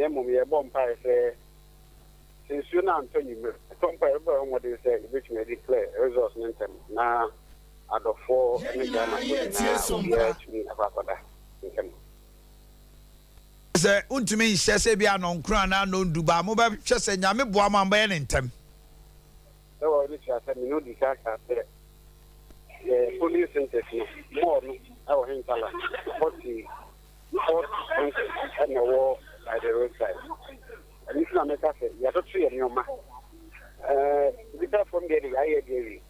near Mummy, a bomb pie say, since you now tell you, Sompa, what they say, which may declare results in them. Now, out of 4, Say, untumi shese bia no nkran na no nduba mo ba hwese nyame boa ma mba ye ntem. So we just say no di ka say police interview more no our hintala 40 and a war by the roadside. And if na make say ya to three any ma we tell from there I agree.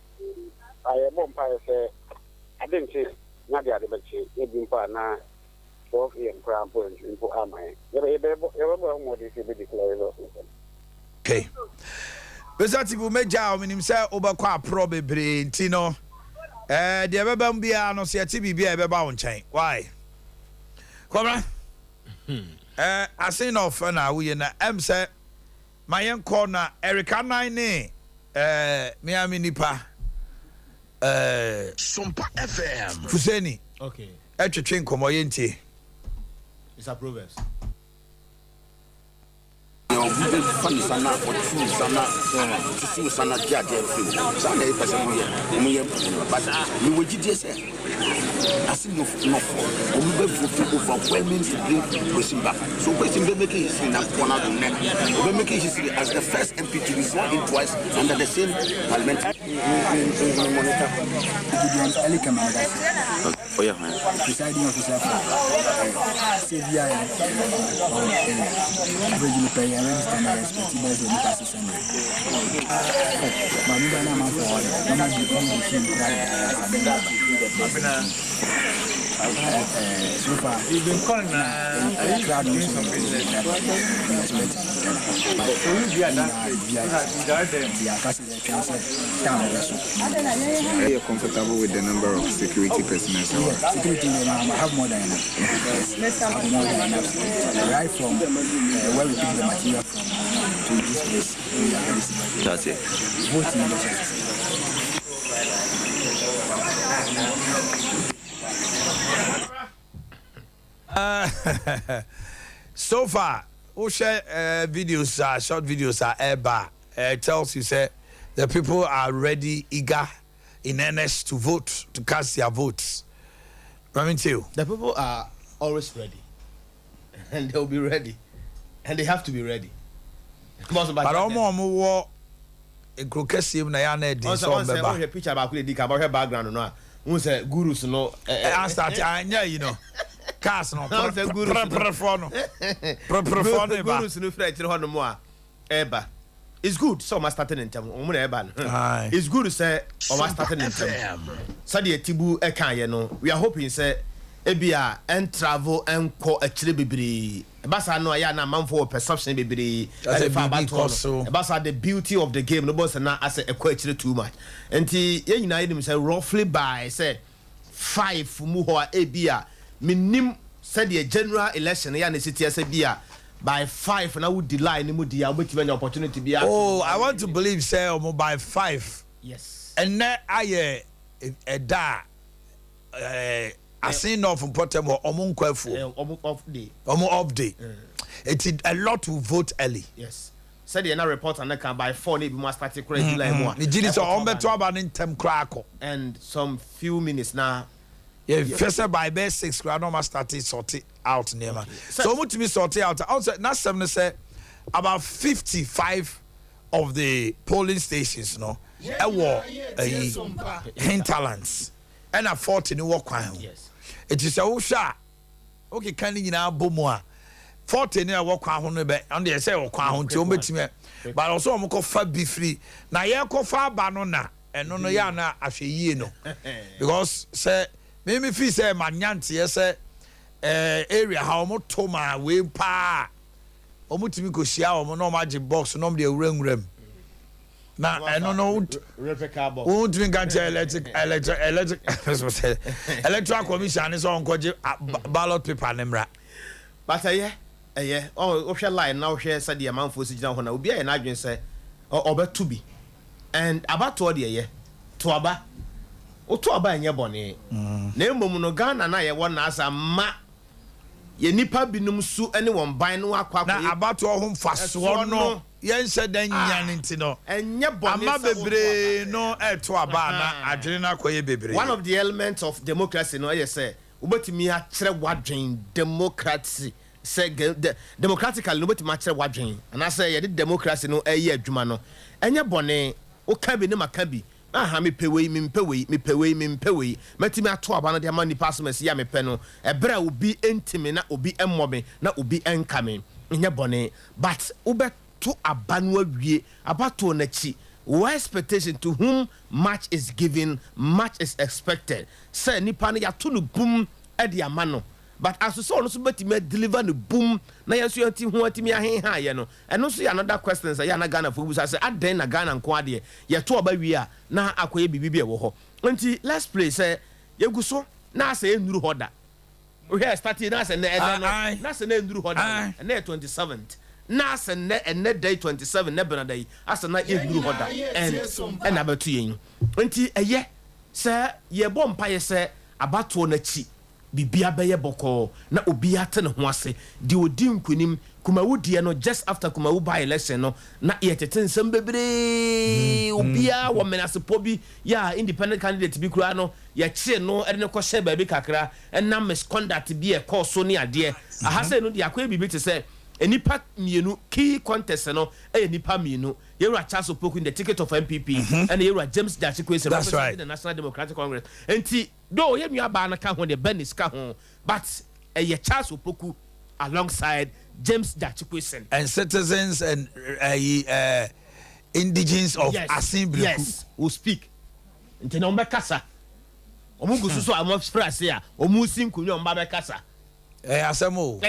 I am umpire say I didn't say na dia de bechi e bi mpa na 12 a.m. crown point in Amai. Okay. Besati bu meja ominim say obekwa pro bebre ntino de bebam bia no se ati bibia e beba wo nchen. Why? Kwabra? Asin of na we na em say mayen call na Erika 9 ne Miami nipa Sompa FM. Fuseni. Okay. Etwetwe nkomo yentie. It's a Proverbs. Funny sana or true sana to see sana judge sana person but we would just say I see no we be overwhelming to bring question back so question be making history na corner the neck we making history as the first MP to be sworn in twice under the same parliament monitor early commander oh yeah presiding officer Sevilla register na respective by the passes and Mamida na man for mama di on the team so far You've been calling crowd doing something Are you comfortable with the number of security personnel? Security, I have more than enough. I have more than enough. Right from where we pick the material from to this place. that's it Voting in the churches. So far, we share videos, short videos are eba. Tells you say the people are ready, eager, in earnest to vote, to cast their votes. I mean, too. The people are always ready, and they'll be ready, and they have to be ready. But almost a crocus na ya na di so mbeba. Also, picture about the background no. Who say gurus no? I start you know. Cars no. Preferfono. Gurus no fret no more. Eba. It's good. So my starting in time. It's good to say my starting in time. Sadi tibu e kan ye no. We are hoping say ebia and travel and ko actually bibiri. Basa no ya na manfo perception bibiri. Basa the beauty of the game. No boss na as a ko actually too much. Enti ye nyina ye nim say roughly by say 5 mu ho ebia minim said the general election ya na city say bia by 5 and I would delay any more dia wait when the opportunity be. Oh, I want to believe say by 5. Yes. And now I a da I seen off from Potem or off day. Off day. It's a lot to vote early. Yes. Said the report and can by 4 maybe must start to July more. The genius on better about in tem crackle. And some few minutes now. Yeah, first by best 6 grand almost started sorted out near man. So much to be sorted out. Also, not 7 say about 55 of the polling stations, no. A war hinterlands. And a 40 new walk. Yes. It is a shot. Okay, can you now bomoa? 40 near walk on the say or crown to me. But also I'm called far be free. Now yeah, call far banana and no yana as ye no. Because say maybe if you say manyanti say area how much toma we pa omutimi ko shia o no magic box no dey rem na I don't know who drink electric electoral commission is on ballot paper nemra but oh official line now share said the amount for sigina hona obi na adwen say obeto bi and about to the to aba o to aba enye bone na emom no Ghana na ye wona asa ma ye nipa binum su ene won ban no akwa na abato ho mfaso no yen hye dan nya nti no enye bone ama bebre no eto aba na adwene na koye bebre. One of the elements of democracy no say ubetimi a kire wadwen democracy say democratically no betimi a kire wadwen and say ye democracy no eye adwuma no enye bone o ka bi ne maka bi aha me pewei metimi ato aba no de ama nipa so mesi ya me pe no ebra obi entimi na obi emmobe na obi enkame enye bone but ubeto aba no awie abato na chi. What expectation to whom much is given, much is expected. Say nipa na ya to no boom e de amano. But as so no so betime deliver no boom na ya so yanti ho atimi ahen ye no. Eno so ya another question say ya na Ghana for say aden na Ghana nko ade ye to oba wi a na akoye bibi e wo ho. Nti let's play say ye gu so na say enuru hoda. We here starting na say na say na enuru hoda na 27th. Na se ne day 27 ne benadai asa na eguru hoda and abatu yen nti eye se ye bom pa ye se abato na chi bibia beye boko na obi ate ne ho ase di odi nkunim kumawu die no just after kumawu by election no na ye tete nsem bebre obia wo menasepo bi ya independent candidate bi kura no ye chi no ede ne ko hye ba bi kakra na misconduct bi e course so ne ade aha se no di akwa bibi te se enipa mienu key contest no enipa mienu yeru Charles Opoku in the ticket of MPP and yeru James Dachikwese representing the National Democratic Congress enti do ye nua ba na ka ho de Benis ka ho but Charles Opoku alongside James Dachikwese and citizens and indigenes of Assembly yes will speak enti na ombekasa omugusu so amofrase a omusi nkunyo omba bekasa asemo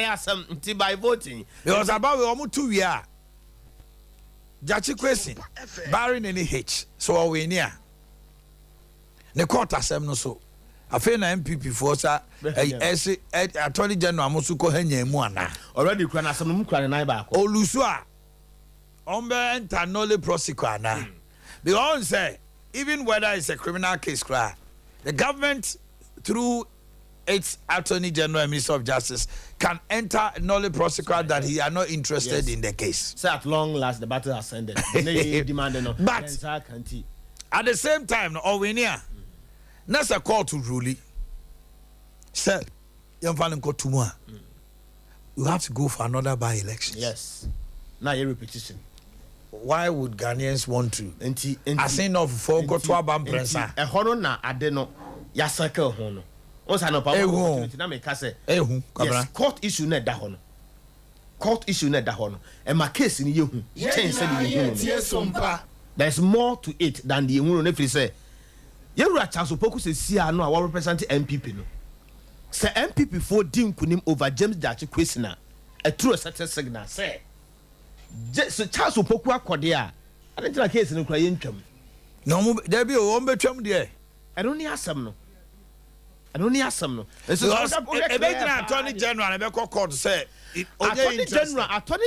nti by voting because about we omu 2 year Dachikwese barring any hitch so we near the court asem no so afi na MPP for sa attorney general amosu ko hanya mu ana already kura na asem no mu kura na ba ko olusu a ombe enter nolly prosecute ana because say even whether it's a criminal case cry the government through its attorney general and minister of justice can enter nolly prosecute that he are not interested in the case. So at long last the battle has ended. But at the same time, no we near. That's a call to ruling. Sir, you have to go for another by-election. Yes. Now your repetition. Why would Ghanaians want to? I say no for go to Abampresa. A horror na adeno ya circle hono. Once no power na me ka say yes court issue na da ho no court issue na da ho no e ma case ni yehu change say the yehu Sompa there's more to it than the yehu no free say yewura Charles Opoku say sia no a represent MPP no say MPP for din kunim over James Dachikwese na a true certain signal say so Charles Opoku akode a adentina case no kura yentwam no there be o betwam there I don't need asem no attorney general and be court say attorney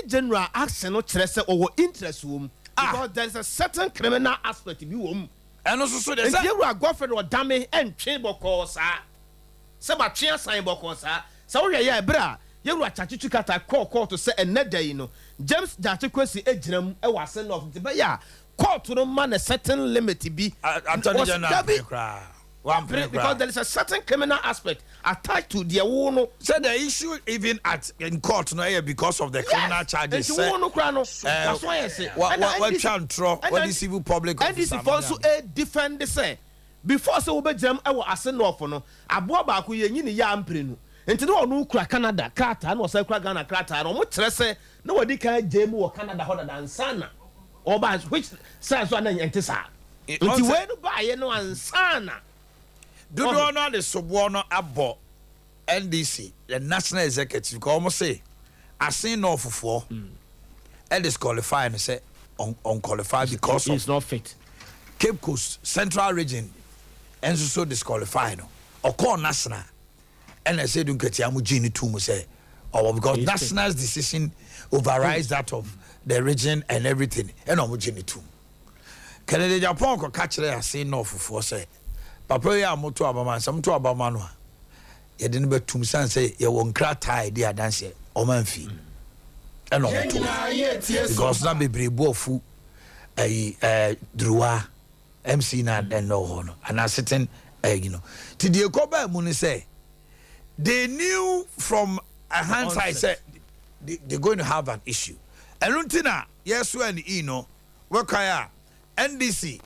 general action no kire say owo interest wom because there is a certain criminal aspect bi wom and also so there say you are godfrey or dame and train boko sa se ba twen sign boko sa so we ya ebra you are chachichu kata court to say another you know James Dachikwese egiram e wase no of be ya court no man a certain limit bi attorney general because there is a certain criminal aspect attached to the one. So the issue even in court no because of the criminal charges. That's why I say what the civil public and this also a defend the say before so we jam I was asking off no aboa ba ko yenyi ne ya ampre no enti no onu kura Canada krata na osa kura Ghana krata no mo kire se na wadi kan jam wo Canada hoda dan sana oba which say so na ntisa enti we no ba ye no ansana do no no the subuono abo NDC the national executive ko almost say asin no fufuo and disqualify and say unqualified because it's not fit Cape Coast Central region and so disqualify no or call national and I said don't get yamu gini to say or because national's decision overrides that of the region and everything and omugini too Canada Japan ko catch there say no fufuo say papa ya moto abama some to abama no ye de no betum san say ye won krata de adanse o man fi eno to because na bebrebo ofu druwa MC na den no ho no and sitting you know ti de koba mu ni say they knew from a hindsight say they're going to have an issue and runtina yes when you know wakaya NDC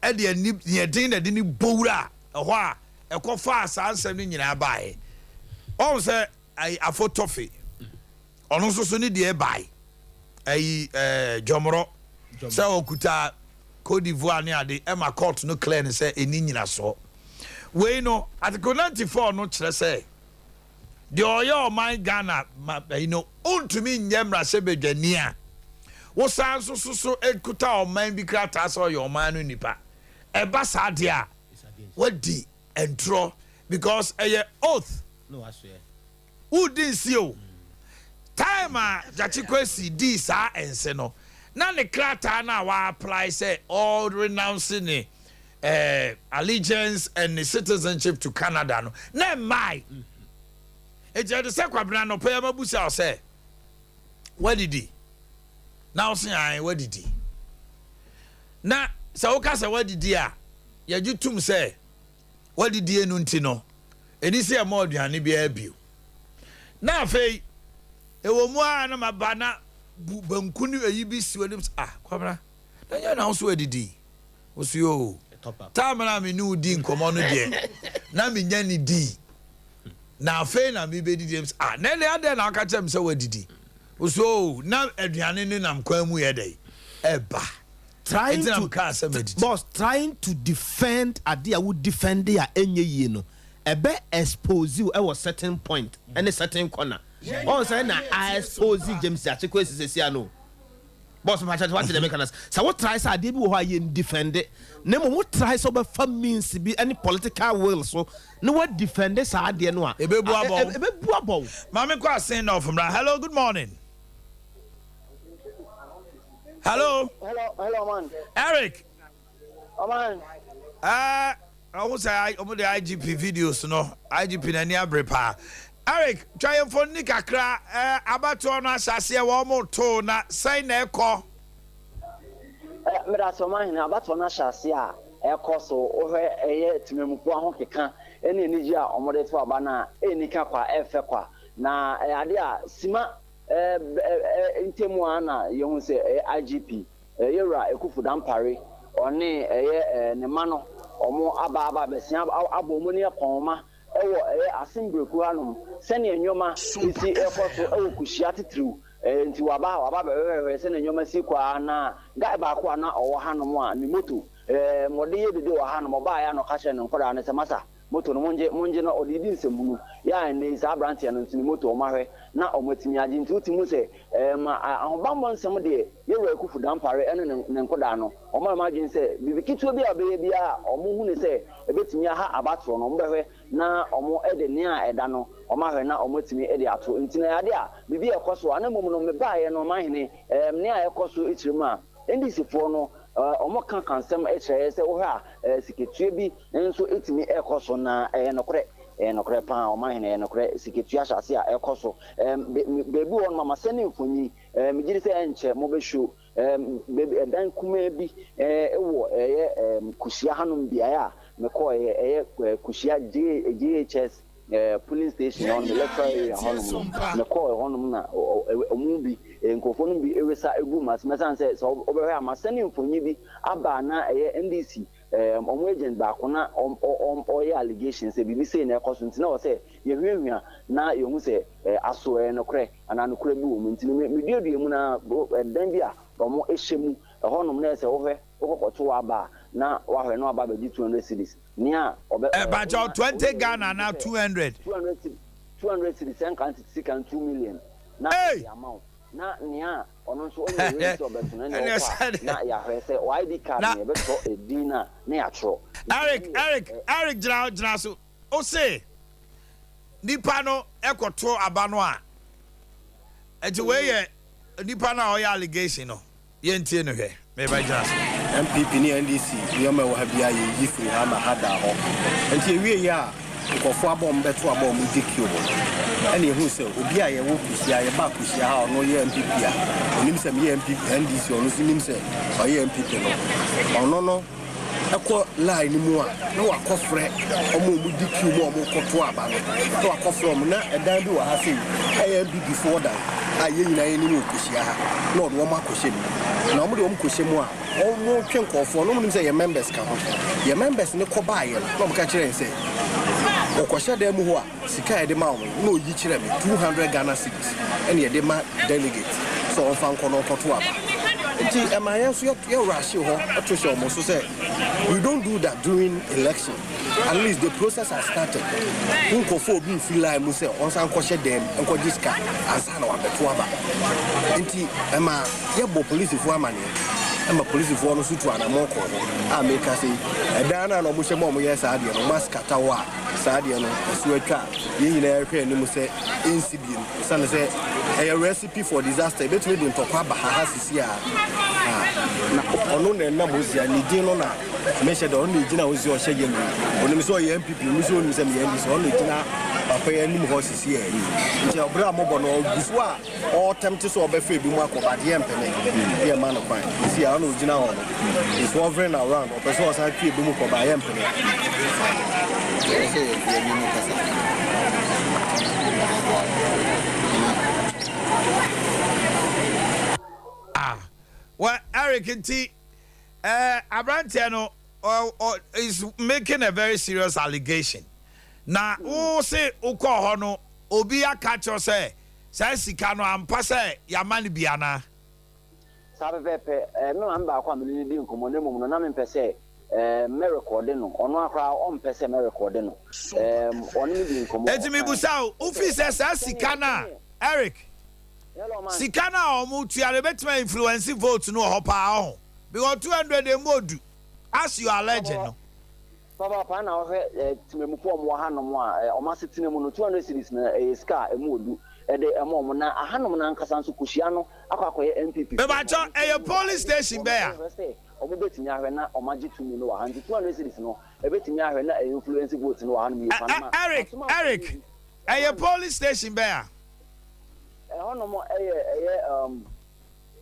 e de ni den de ni bowra ho a e ko fa asansem ni nyina bae on say afotofe ono so ni de bae jomro say okuta Côte d'Ivoire ni ade e ma court no clear ni say eni nyina so we no article 94 no kire say the oyo man Ghana you know untumi nyemra se bedwani a wo san so ekuta o man bi krata so your man no nipa e ba sa de a wadi entro because a oath no aswe who didn't see you time a jachikwesi di sa ense no na ne krata na wa apply say all renouncing allegiance and citizenship to Canada no na mai e je de se kwabena no pay mabusa say what did he now say I what did he na say o ka say what did he a ya jutum say what did he enu nti no eni say ma oduane bia bio na afei e wo mu a na mabana banku ni ayi bi si wani kwabra na ya na so adidi wo so yo tamara me nu di nkomo no de na me nya ni di na afei na me be di na le ade na aka chem se wadidi wo so na aduane ni nam kwan mu ye dai eba trying to defend Adea would defend ya enye yi no ebe expose you at a certain point and a certain corner on say na I expose James Achikwesi say no boss my church what the mechanism so what tries Adea bi wo ha defend it na mo try so be fam means be any political will so no what defend this Adea no a ebebu abo mama kwa send off from hello good morning. Hello, man. Eric. Oh, man. I was the IGP videos, no IGP na ni abrepa. Eric, try for Nika Kra, abato na sasia wa moto na sign na eko. Me da so man na abato na sasia eko so ohwe eye timemku aho keka ene ni ji a omode to aba na enika kwa efe kwa na ade a sima intemu ana yehu se IGP yewra ekufu dampare one ne mano omo aba besia abomu ne konma ewo asimbreku hanom sene enyoma isi ekoso ewo kushia titru nti waba bewe sene enyoma si kwa na ga ba kwa na owo hanom a ni moto mode ye dede wa hanom ba ya no ka hye ne nkoda ne se masa moto no monje na odidi nsembunu ya ne sa branch ya no ntini moto o mahwe na o matimi agi nti utimu se ma ahobambo nsem de yewe ekufu dampare ene ne nkoda no o ma imagine se bibikitu bi abeye bia o mu hu ne se ebetimi ha abatro no mbehwe na o mu ede ne a eda no o mahwe na o matimi ede ato nti na yade a bibi ekoso anamum no mebaaye no mahene ne a ekoso ichiremu a ndisifo no omo kan kansem echere se wo ha siketue bi enso etimi ekoso na nokre pa Omanhene nokre siketue asase a ekoso bebi won mama sene mfonyi migiri se enche mo be show bebi dan kuma bi ewo kushia hanom bia ya meko kushia GHS police station on the electoral area honum na call honum na omu bi nkofo no bi ewesa egu masan say so obehwe amasani mfonyi bi aba na NDC omu agent ba ko na oye allegations bi say na ekoso ntina o say yehwehwia na yehu say aso no kre ana no kre bi wo ntina me duadua na dan bi a omu ehyemu honum na say wohwe okokoto aba na wahwe no aba be 200 cedis nia obe but 20 Ghana na 200 cedis and can 2 million na the amount na nia ono so only rate obe tuna na ya hwe say ID card na be so edina na ya tro Eric jira so o say nipa no ekoto aba no a enti we ye nipa na o ya allegation no ye ntie no hwe me ba jira MPP ni NDC yoma wa bia ye yifri ha ma hada ho enti ewie ya nkɔfo abɔ mbɛto abɔ mu di kill ɛna ehu sɛ obi a yɛwɔ kusia yɛba kusia ha ɔno yɛ MPP a onim sɛ meyɛ MPP NDC ɔno nso nim sɛ ɔyɛ MPP no ɔno no ɛkɔ line ni mu a na wakɔfrɛ ɔmo mu di kill mu ɔmo kɔto aba no na wakɔfrɛ ɔmo na ɛdan bi wɔ ha sɛ ɛyɛ MPP foɔ dan a yɛ nyinaa yɛ nim kusia ha na ɔde wɔn akɔhyɛ mu na ɔmo de wɔn kɔhyɛ mu a ɔmo twɛ nkɔfoɔ no ɔmo nim sɛ yɛ members ka ho yɛ members ne kɔ baayɛ no na ɔmo ka kyerɛ sɛ ɔkɔhyɛ dan mu hɔ a sika yɛde ma ɔmo na oyi kyerɛ me 200 Ghana cedis ɛna yɛde ma delegate sɛ ɔmfa nkɔ na ɔkɔto aba nti ɛma yɛn nso yɛwura ahye hɔ ɛto hyɛ ɔmo so sɛ we don't do that during election at least the process has started nkɔfoɔ obi nfi line mu sɛ ɔnsan kɔhyɛ dan mu nkɔgye sika ansa na wabɛto aba nti ɛma yɛbɔ polisifoɔ amaneɛ ɛma polisifoɔ no so tu anamɔ kɔ hɔ a meka sɛ ɛdan no a na ɔmo hyɛ ma ɔmo yɛ saa adeɛ no ɔmo askata hɔ a saa adeɛ no ɛso atwa yɛn nyinaa yɛhwɛ anim sɛ ɛnsi bio sane sɛ ɛyɛ recipe for disaster ɛbɛtumi de ntɔkwa aba ha sisi a na ɔno na ɛnam osia ne din no na mehyɛ dɛ ɔno na ɛgyina osia ɔhyɛ yɛ mu ɔnim sɛ ɔyɛ MPP mu sɛ ɔnim sɛ meyɛ ndi sɛ ɔno ɛgyina papa yɛ anim hɔ sisi ɛ nti ɔbrɛ a mɔbɔ no ɔgu so a ɔtɛmte sɛ ɔbɛfa bi mu akɔbadeɛ mpɛnɛ yɛ ma no kwan sisi a ɔno ɔgyina hɔ no is hovering around ɔpɛ sɛ ɔsan twe bi mu kɔbaeɛ mpɛnɛ well, Eric nti Abrantia no is making a very serious allegation. Na who say ukɔ hɔ no obi aka kyerɛ sɛ saa sika no ampa sɛ yamani biana. Sabe pepe me man ba kwa me di nkomo na mum no na me pese me record no ono akra on pese me record no ono me di nkomo. Etimi busa o fi sɛ saa sika na Eric sika na o mu tuare betima influence vote no ho pa ho because 200 dem odu as you are legend no Papa pa na o he timemu po mo ha no mo a o ma setine mu no 200 series na ska emu odu e de emo mo na ahanom na nkasa nso kuhia no akwakoye MPP me ba cho e police station be ya o mo betimi ahwe na o ma gitumi no wa 200 series no e betimi ahwe na influence vote no wa ha no mi fa na Eric e police station be ya hono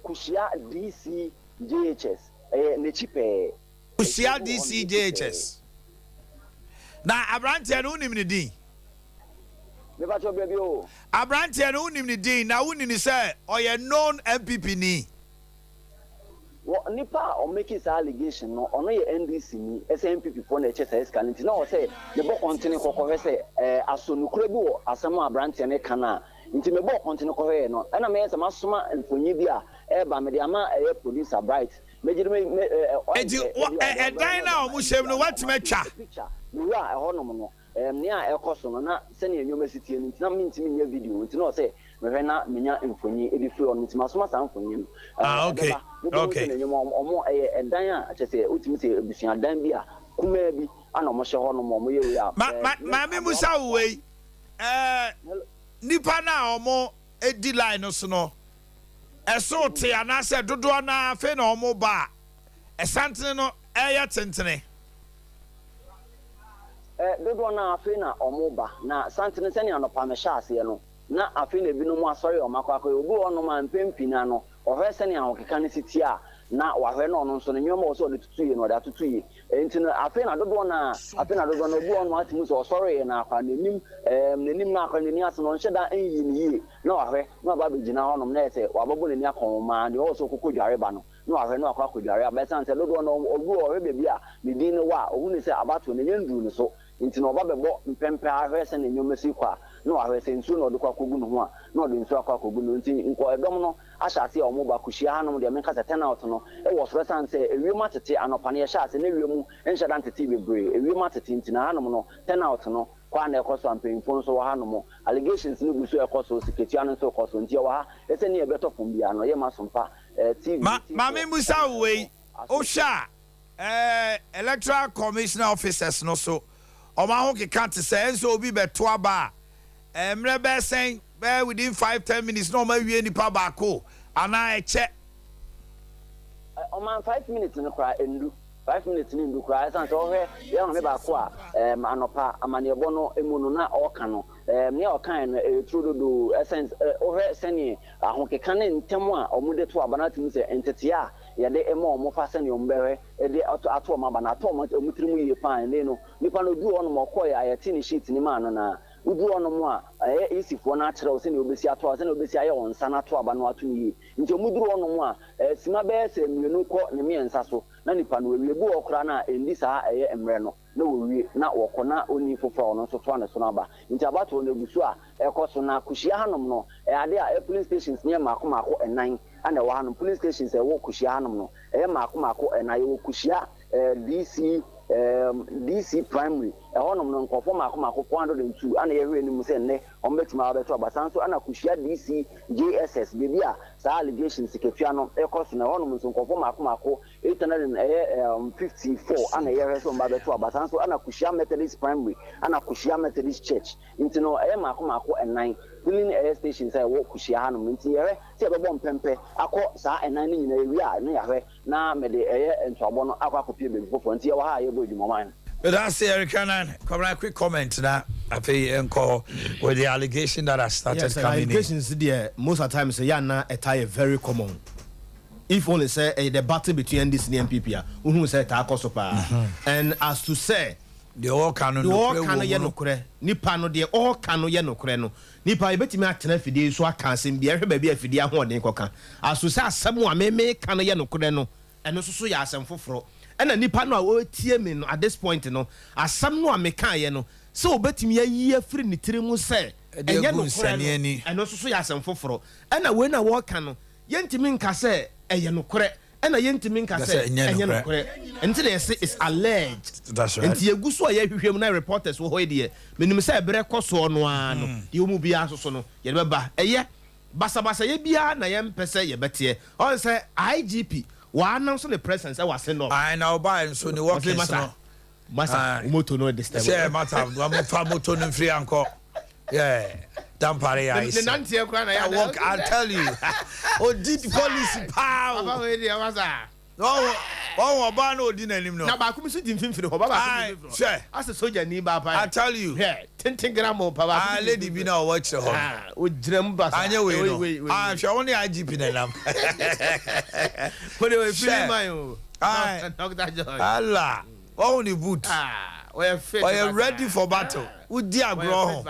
kushia DC JHS ne chipe kushia DC JHS na Abrantia no unim ne din me ba cho bia o Abrantia no unim ne din na unim ni say oye known MPP ni nipa o make this allegation no ono ye NDC ni SMPP for na HSS kanti na o say the book continue kokko say asonukura bi wo asem Abrantia ne kana nti me bo continue ko he no na me yesa masoma mfonyi bi a ba me de ama producer bright me gire me enti dan na o mu hyem no what me twa me wa ho no no ne a ekoso no na se ne enyo mesitie nti na me ntimi nya video nti na o say me hwe na menya mfonyi e bi free on nti masoma sa mfonyi no okay omo dan a kyese utimi se ebusua dan bi a kuma bi ana mo hye ho no mo ye we a ma me musa we nipa na omo edi line so no eso te anase dodo na fe na omo ba esantene no eye tentene dodo na afe na omo ba na santene se ne anopa me hya ase no na afe na bi no mu asori o makwakọ obi ono ma mpempina no ohwe se ne ahokeka ne siti a na wahwe na ono nso ne nyoma o so de tutuye no da tutuye enti no afe na dodo na obi ono atimu so osori na akwa nenim nenim na akwa neni ase no nheda enyi ni yie na wahwe na ba begina honom na ese wababo neni akoma ne o so kokodware ba no na wahwe na akwa kodware abesan se dodo no ogu o bebi a ne din no wa ohu ne se abato ne nyendu ne so nti no ba bebo mpempe ahwe se ne nyoma si kwa na wahwe se nsu na odukwa kogu no ho a na odi nsu akwa kogu no nti nko edom no ahyase a omo ba kuhia hanom de menka se 10 out no e wo soro san se ewiem atete anopa ne hyase na ewiem enhye dan tete bebre ewiem atete nti na hanom no 10 out no kwa na ekoso ampemfo nso wa hanom allegations no guso ekoso siketia no nso ekoso nti wa ha ese ne ebeto fom bia no ye masompa TV ma me musa we o sha electoral commissioner officers no so o ma ho keka te se enso obi beto aba emre be sen be within 5-10 minutes no ma wie nipa ba ko ana eche o man 5 minutes no kra endu 5 minutes ni ndukura esan so hwe ye no me ba ko a anopa amane bo no emu no na oka no me oka no trudodo essence hwe sene ahokeka ne ntemu a omude to abana timi se entete a ye de emo omo fa sene ombehwe e de ato ma bana ato omutirimu ye pan ne no nipa no du ono mo ko ya ye tin sheet ni ma no na udu ono mo a isifo na akere o sene obesi ato o sene obesi aye onsa na to abana ato ni nti omuduru ono mo a sima be se mienu ko ne miensa so na nipa no wie bu okra na endi saa eye emre no na wowie na wokona oni fofo no so to na so na ba nti abato na egusu a ekoso na kuhia hanom no ade a police stations ne mako enan ana wa hanom police stations wo kuhia hanom no mako enan wo kuhia DC primary honom no nkofo mako 402 ana ye hwe ni mu se ne ombetima abeto abasanso ana kuhia DC JSS bibia saa allegations ketua no ekoso na honom so nkofo mako 854 ana ye hwe so mbabeto abasanso ana kuhia Methodist primary ana kuhia Methodist church intino mako enan filling air station say wo kuhia hanom nti ye se bebo mpempe akọ saa enan ni nyina ewi a ne yahwe na mede entoabo no akọ akopie bebi fofo nti ye wa ha ye bo edwuma man. That's Eric Canan. Come on, quick comment now. I feel encore with the allegation that has started coming allegations in. There, most of the time, say yana attire very common. If only say the battle between this and MPP, who say Takosopa, and as to say the all canon, yenokre, Nipano, the all cano yenokrano, Nipa, I bet me at Tenefide, so I can't see be every baby if you are one. As to say, someone may make cano yenokrano, and also yas and fofro. And a nipa no a tie me no at this point no asam no a meka ye no so obetimi ayi afiri ni tirimu se enye no kore no eno so ya asam foforo and we na wo ka no yentimi nka se eye no kore and yentimi nka se enye no kore enti na say is alleged. That's right. Enti eguso a ye hwehwem na reporters wo hoy de menim se ebere koso no a no de omu bia so no ye beba eye basa ye bia na ye mpese ye bete on say IGP wa announce the presence I was send up. I now buy so the work is no. Masa moto no this time. Say matter, I'm fa moto no free anko. Yeah. Dampare I say. I'll tell you. Oh did police power. Baba we dey wasa. Oh ba no di nanim no. Na ba ku mi so di mfimfiri ho baba. Sure. As a soldier ni ba pa. I tell you. Yeah, 10 gram of baba. Ah lady bi na watch the home. O jirem ba. Anya we no. Ah sure only IGP na lam. What do we feel my o? Ah. Allah. Oh ni boot. Ah, we are fit. We are ready for battle. Udi agro.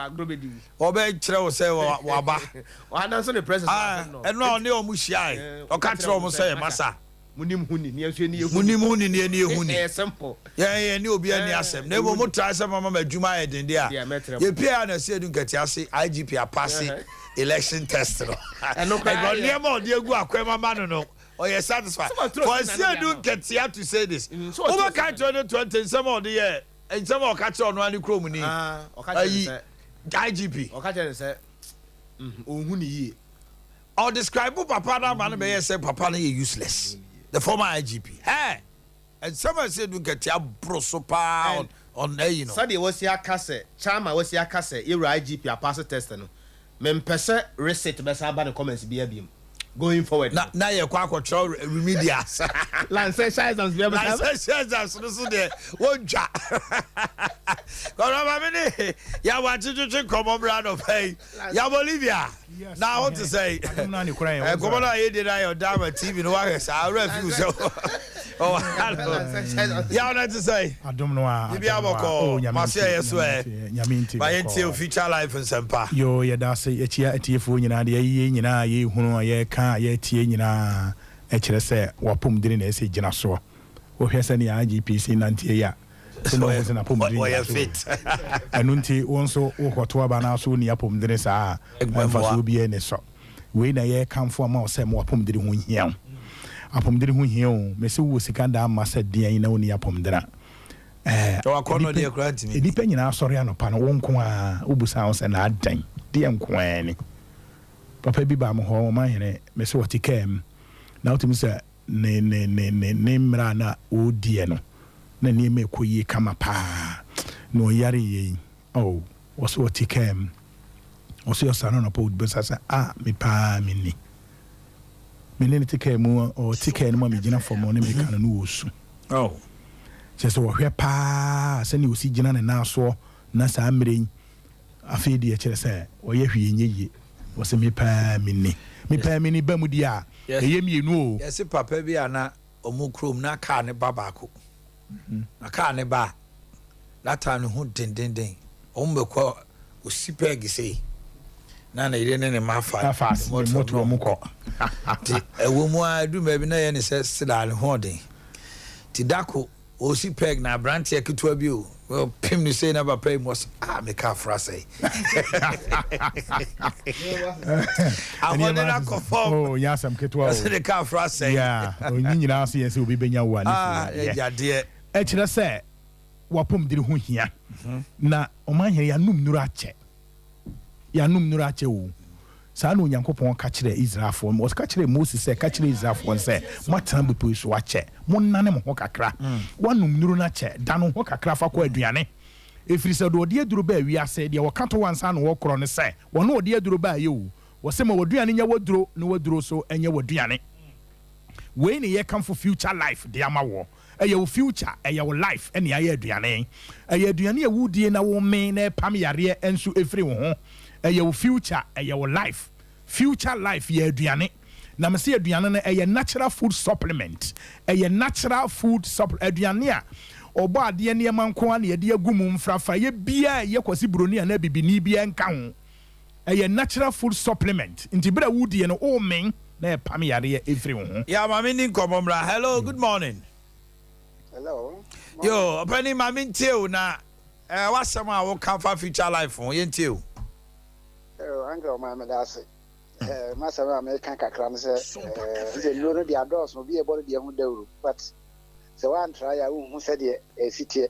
Obe kire wo say wa ba. O announce the presence. Ah, and no ne o mu hia. O ka kire o mu say masa. Munim huni ni asu ni ehuni. Simple. Yeah, ni obi ani asem. Na ebo mo try say mama madwuma e den dia. Ye pia na say du nkati ase IGP a pass election test no. E go near mo de egu akwema ma no. Oh, you're satisfied. For say do nkati to say this. Over catch 2020 some of the year. And some of catch on one chrome ni. IGP. O catch say ohuni yi. Or describe papa na man be say papa na useless. The former IGP. Hey. And someone said do get ya brosopa on you know. Said was ya kase, chama was ya kase, ira IGP a pass test no. Mem pese reset be say ba the comments be abim. Going forward. Na ye kwa control remedials. Licenses be able licenses so there wonja. Kono mini ya wati come on brand of hey. Ya Bolivia. Yes, now what to say? Come on here did I your damn TV no I refuse. Oh, yeah, what to say? I don't know. You be able call. Marcia swear. By until future life and Sompa. Yo, yeah, that's a TF nyina de ye nyina ye hunu ye ka ye tie nyina e kire se wapom dini na ese gina so. Wo hwese ne IGPC nantie ya. So no hwese na pom dini. Fit. Anunti wonso wo kwoto aba na so ne yapom dini saa. Emfa so bi e ne so. We na ye kamfo ma o se mo wapom dini ho hia. Apom dini ho hia o. Me se wo sika da ma se dian na woni yapom dina. To akono de kra ntimi. Edipa nyina asori anopa no wonko a obusa wo se na adan. De enko ani. Papa bi ba mo ho Omanhene me se wotikem. Na otimi se ne mra na odie no. Na ne me koyi kama pa. No yare yi. Oh, was wotikem. Oso yosano na po odbesa se me pa minni. Minni tikem o tikem no ma me gina for mo ne me kan no wosu. Oh. kyɛ sɛ wɔhwɛ paa sɛne ɔsi gyina ne nan soɔ na saa mmerɛ yi afei deɛ kyerɛ sɛ ɔyɛ hwee nyɛ yie wɔ sɛ mepaa menni ba mu deɛ a ɛyɛ mmienu o yɛse papa bi a na ɔmo kurom na kaa ne ba baako na kaa ne ba that time ne ho dendenden ɔmo bɛkɔ osi pɛɛgi sei na yere ne ma fa motor mu kɔ ti ɛwɔ mu a du ma bi na yɛ ne sɛ sida ne ho den ti dako osi pɛɛg na brantie ketewa bi o pim ne sei na papa yi mos me ka fra sei amone na kɔfɔm oh yasam ketewa o ne ka fra sei yeah onyi nyina so yɛ sɛ obi benya wo ani ya de ɛkyerɛ sɛ wapom dire ho hia na ɔmanhene yanum nuru akyɛ o saa na onyankopɔn ka kyerɛ Israelfoɔ ɔs ka kyerɛ Moses sɛ ka kyerɛ Israelfoɔ sɛ moatena bepɔ so akyɛ monnane mo ho kakra wanum nuru no akyɛ da no ho kakra fa kɔ aduane ɛfiri sɛ deɛ ɔde aduro baa wiase deɛ wɔka to wansa no wɔkorɔ no sɛ wɔne ɔde aduro baa yɛ o wɔsɛ ma waduane nyɛ waduro na waduro so ɛnyɛ waduane wei ne yɛkamfo future life de ama wɔ ɛyɛ wo future ɛyɛ wo life ɛne ayɛ aduane ɛyɛ aduane a wodie na wo me na ɛpam yareɛ nso ɛfiri wo ho ɛyɛ wo future ɛyɛ wo life future life yɛ aduane na me sɛ aduane no ɛyɛ natural food supplement ɛyɛ natural food supplement aduane a ɔbɔ adeɛ nneɛma nko a na yɛde agu mu mfrafa yɛ bia yɛ kwasi buroni a na bibini bia nka ho ɛyɛ natural food supplement nti bere wodie no o men na ɛpam yareɛ ɛfiri wo ho ya mami ni nkɔmmɔmmra hello good morning hello yo opani mami nteo na wasɛm a woka fa future life ho yɛ nteo Angel my medase. Masama American kakram says, the Luna de Ados will be able to be a hundred, but so one try who said a city.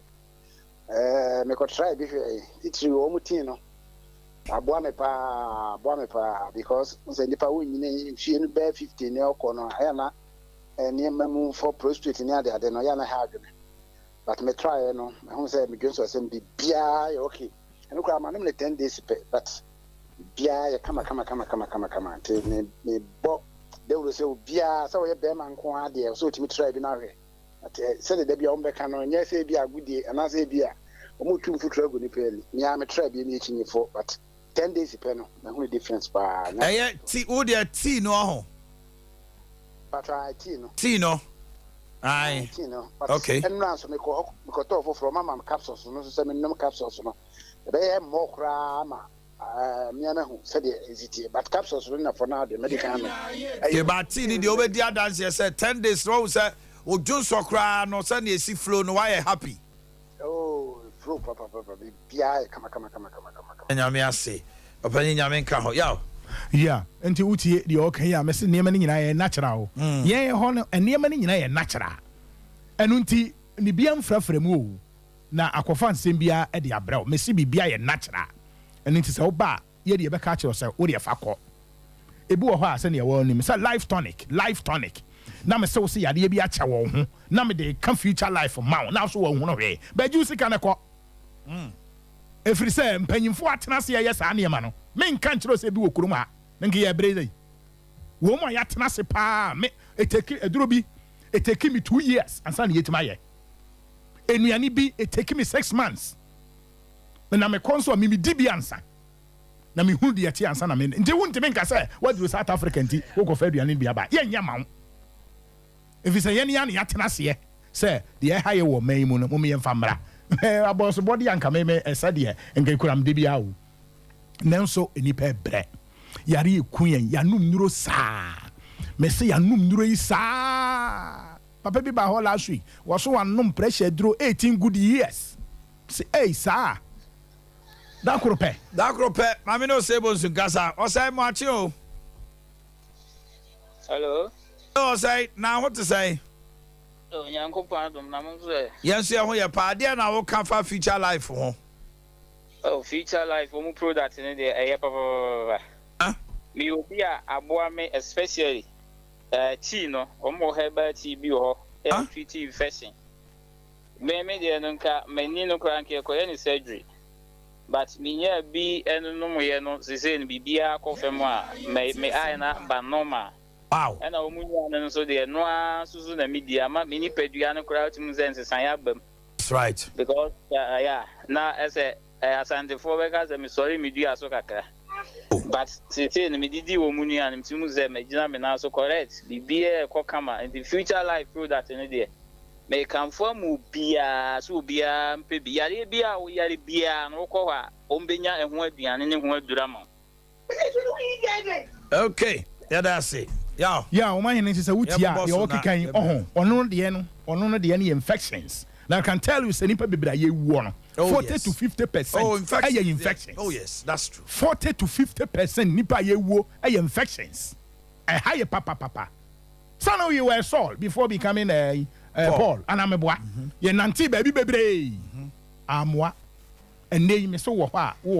Make a try before it's you omutino. A Boamepa, because the Nipa win, she in bear 15 near corner, Ayana, and near Mamu for prostrate in the other than Ayana Hagen. But me try, no, who said, Miguel was be okay. And look, I'm only 10 days, but. Bia kama te me bo de wo se bia so ye be man ko ade so timi try bi na hwe se de bia o mbeka no nya se bia agudie ana se bia o mo tum futura go ni peli nya me try bi mi chinyefo but 10 days pe no na hu difference pa na ti wo de ti no ho but ti no ai ti no okay and now so me ko to for mama capsules no so se me nom capsules no be mo kra ma miana said it but capsules run for now the medical ye batini the obedi adanse say 10 days no say ojo sokra no say na esi flow no why happy oh flow papa bia kama nyame ase papa nyame nka ho yaw yeah enti utie de okay ya mese niema ni nyina ye natural ye ho no niema ni nyina ye natural enu nti ni bia mfrafra mu o na akofa nsem bia e de abraw mese bibia ye natural and it is how bad ye de beka che yourself wo de fa kɔ ebi wɔ hɔ a sɛ ne ɛwɔ nim sɛ life tonic na me sɛ wo sɛ yade bi akyɛ wɔ ho na me de ka future life ma wo na so wɔ ho no hwɛ ba ju sika ne kɔ efiri sɛ mpanyimfo atena se yɛ saa nneɛma no me nka nkyerɛ sɛ bi wɔ kurom ha nka yɛ brɛ wo mo ya tena se pa me eteki eduro bi eteki me 2 years ansa ne yetima yɛ enuane bi eteki me 6 months na me konso mi di bi ansa na me hu de yati ansa na me nti wonte me nka sɛ waduru South Africa nti wo ko fa aduane bi aba ye nya ma wo efi sɛ ye ne ya ne yatena se sɛ de ye ha ye wo man mu no mo me yemfa mra aboso body anka me ɛsɛ de nka kuram de bi awo nanso enipa brɛ yare ekuyen yanum nuro saa me se yanum nuro yi saa papa bi ba ho last week wo so wanum pressure duro 18 good years say saa Dakrope, mami no sebo nsukasa. Osai mo achi o. Hello. O say na what to say? Oh, Nyankopɔn adom na mo say. Yes, ye ho ye pa de na wo ka fa future life ho. Oh, future life omu product ne de eye papa. Ah? Me obi a aboa me especially tea no, omo herbal tea bi ho. Treat infection. Me de no nka mani no kra nke ko ye ni surgery. But minya bi enu no moye no sese ni bibia kofem a me eye na ba normal. Wow. And omunya no so de no susu na media ma mini pedua no kra otum zense san ya bam. That's right. Because now as a asante for because I'm sorry me do aso kakra. But say me didi omunu and mtimu ze me gina me na so correct. Bibie ko kama in the future life through that in there. May come from bia so bia mpe bia bia wo yare bia no ko ha ombenya eho aduane ne ho adurama. Okay, yeah, that's it. Yeah, Omanhene say wutia ye okekan ono de no infections. Now I can tell you say nipa bibra ye wu no 40 to 50% infections. Oh yes, that's true. 40 to 50% nipa ye wu infections. High papa. So now you were Saul before becoming Paul and I'm a boy. Ye nanti baby bebre. Amwa. And they me so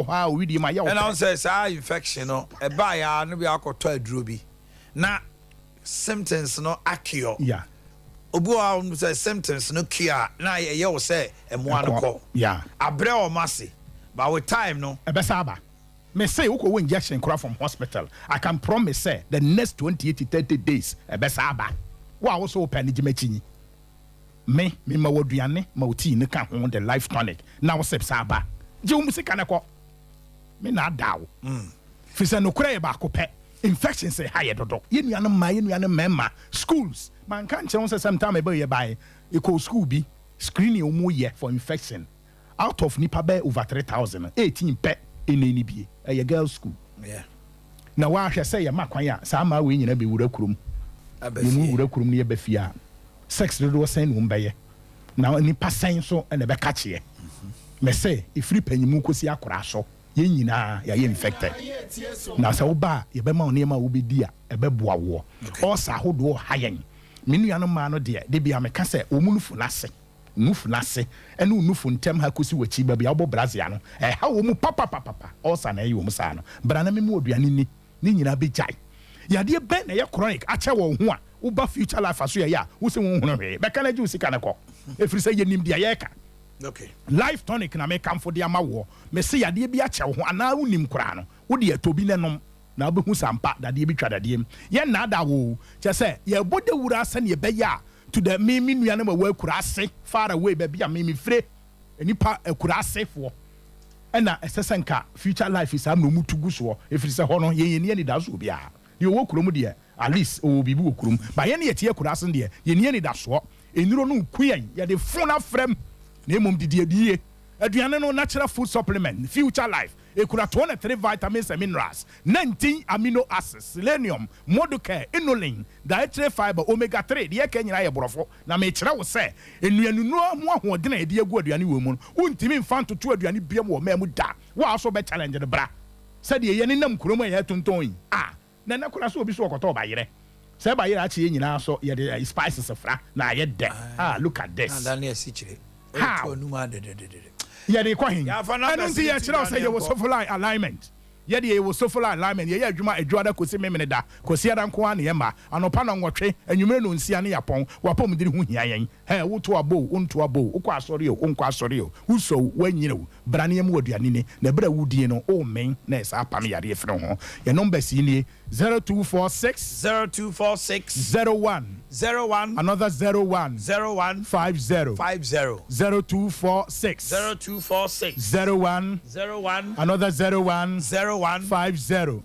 how we di my yaw. And I say infection no e ba ya no bi akoto aduro bi. Na symptoms no akio. Yeah. Obu a say symptoms no cure na ye wo say emoa no ko. Yeah. Abre o mase. But with time no e be saba. Me say who injection crowd from hospital. I can promise say the next 28 to 30 days e be saba. Wa wo so open jimachi. Me ma woduane ma oti ne ka ho the life tonic. Na wo sep saba. Je wo musika ne ko. Me na dawo. Fi se no kura e ba ko pe. Infections say high dodo. Ye nuane mema schools. Man can say sometime about ye buy e call school bi screening omo ye for infection. Out of nipa be over 3,000. 18 pe in any bi. A girls school. Yeah. Na wa hwe say ye makwan ya sa ma we nyina be wura kurum. Mu wura kurum ne ye be fia. Sex do sen wo mbeye. Na nipa sen so na be ka che. Me say ifri panyimu kosi akora so. Ye nyina ya ye infected. Na sa wo ba ye be ma one ma wo be dia e be boa wo. O sa hodo hayen. Minu ya no ma no de bia me ka say omunufu nase. Nufu nase ene unufu ntem ha kosi wachi ba bia obo brazia no. Ha wo mu papa. O sa na ye wo mu sa no. Bra na me mu oduane ni nyina be jai. Ya de be na ye chronic a che wo ho a wo ba future life aso ya wo se wo hu hwe. Be ka na ji usika ne ko. Efri say ye nim dia ye ka. Okay. Life tonic na me come for the amawo. Me say yade bi ache ho ana unim kura no. Wo de atobi nenom na obehu sampa dade bi twadade. Ye na da wo. Che say ye bode wura ase ne be ya to the me nuane ma wa kura ase far away be bia me fre enipa akura ase fo. Ena esesenka future life is am no mutugu so. Efiri se ho no ye ne ni da so bia. Ye wo kurom de at least o bibi wo kurom. Ba ye ne ye tie kura ase de ye ne ni da so. Enuro no kuyen ye de fona frem. Nemum didie aduane no natural food supplement future life ekura 23 vitamins and minerals 19 amino acids selenium moducare inulin dietary fiber omega 3 de kanyina ye borofo na me kire wo se enuanu no ho ahodena e de agu aduane wo mu untimi mfanto to aduane biam wo mamu da wa so be challenge de bra se de ye nenam kurom ye tonton na na kura so obi so okoto ba yire se ba yire a chi nyina so ye de spices fra na ye de look at this and then si chire how yeah they kwahin I don't see you say you was so full alignment yeah they was so full alignment yeah adwuma adwada kosi memene da kosi ada nko an ye ma anopa na nwotwe anwumre no nsia ne yapon wapom diri hu hia yen wo to abo unto abo ukwa asori o unkwa asori o uso wanyire o brane yem waduane ni na bra wudie no o men na esa apam yare efre ho your numbers ni 0246 01 another 01 50 0246 01 another 01 50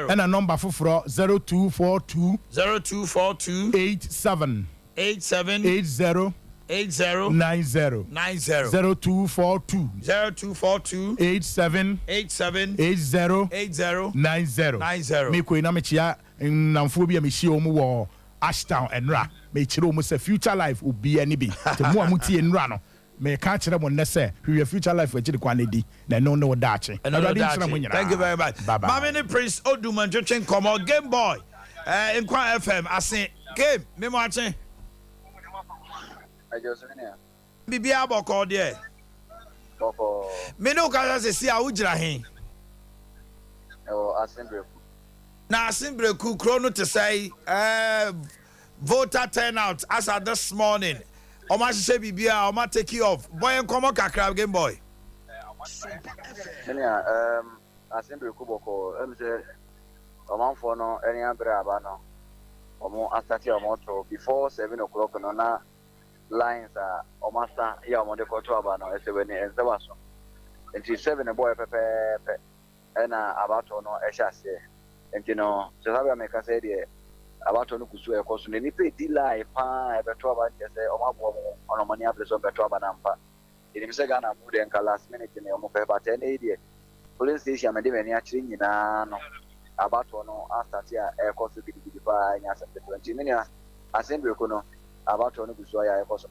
and a number for 0242 87 80 90 0242 87 80 90 me ko ina me chia namfo bia me hie o mu wo Ashtown enra me kire o mu se future life obi ani bi te mu amuti enra no me ka kire mo ne se hwe future life agire kwa na di na no no daache thank you very much Mamini Prince Oduma Jochen Komo Game Boy in Kwa FM asin game me mo achen bibi aboko de me no ka se si a ugira hen na Asimbreku chrono to say voter turnout as at this morning Oma she bibia Oma take you off boy enkomo kakra Game Boy Asimbreku boko emse omanfo no eni abra aba no omo asati omo to before 7 o'clock no na lines are Omasa Yamonde Kotobano, as when and the was. And she's 7 a boy pepe and about no Eshas. And you know, so have I make a say about no Kusu, course, and if it delay, Petrova, just say, Omabo on Omania, Petrova Nampa. In Sagana, Budenka last minute in the Omopepa 10 80. Police station, and even actually, about no after here, air course to be by 20 minutes. Assembly, about no Kusuya, air course.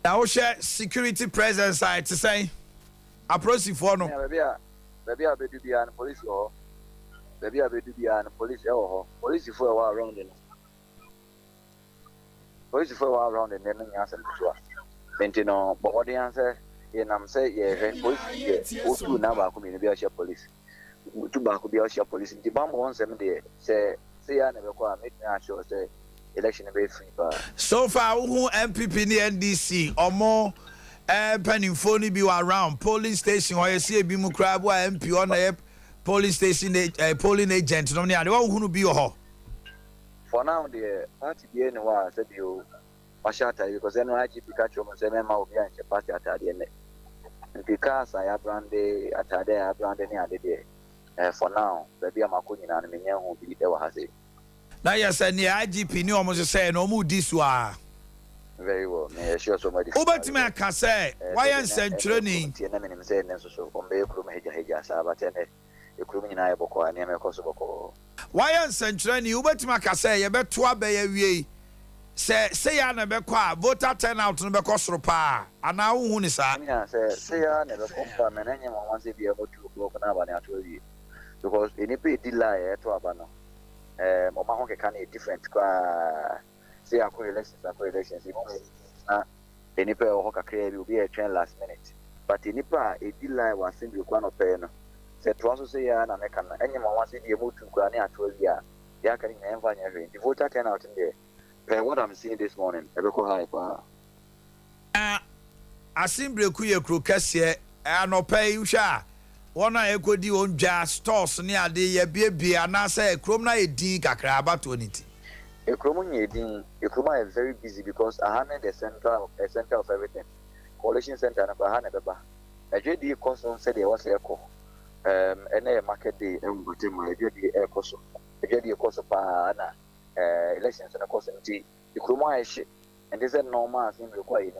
Now, share security presence, I to say, approach for no. Maybe I be and police or maybe I be and police or police for a while around in police for a while around in the answer to Bentino, but what the answer in I'm saying, yeah, police, also now community police. Tobacco be our police in the bomb 170 say I never quite make sure say election be free. So far, who MPP ni NDC or more penny phone be around polling station or you see a bimu crab or MP on a polling station polling agent. No, they won't be your. For now, the party be anywhere said you Mashata because then I keep Pikachu and say, Mamma will be and party at the end. Because I have branded at Adea branded near the day. For now, baby, I'm a queen and me who be there has it. Now, yes, and the IGP knew almost say no more this one. Very well, may I sure somebody. Over to me, I can say, why am I training? Tianam say, so from the Krum Hedja Sabatene, the Krum in Iaboko and Yamako. Why am I training? Over to me, I can say, you bet to obey. Say, I never quite voter turnout to the Cosropa. And now, who is that? Say, I never confirm and anyone wants to be able to block an Abana to you. Because any pay delay to Abano. Omanhene can a different say our correlations. Any pair of Hoka Crave will be a train last minute. But in Nipa, a delay was simply one of pen. Said to also say, and I can anyone wants to be able to go near 12 years. They are carrying everything. The voter turn out in there. What I'm seeing this morning, I look hype. I simply queer crocassia and pay you shall. One I could do on jazz stores near the baby, and I say, Cromna a dig a crab at 20. A Kroma is very busy because I have the center of everything. Coalition center and Bahana Baba. A JD Coson said there was echo. And a market day and with him, a JD air coso. A JD coso pana elections and a cost the Kroma is shit. And there's a normal thing required.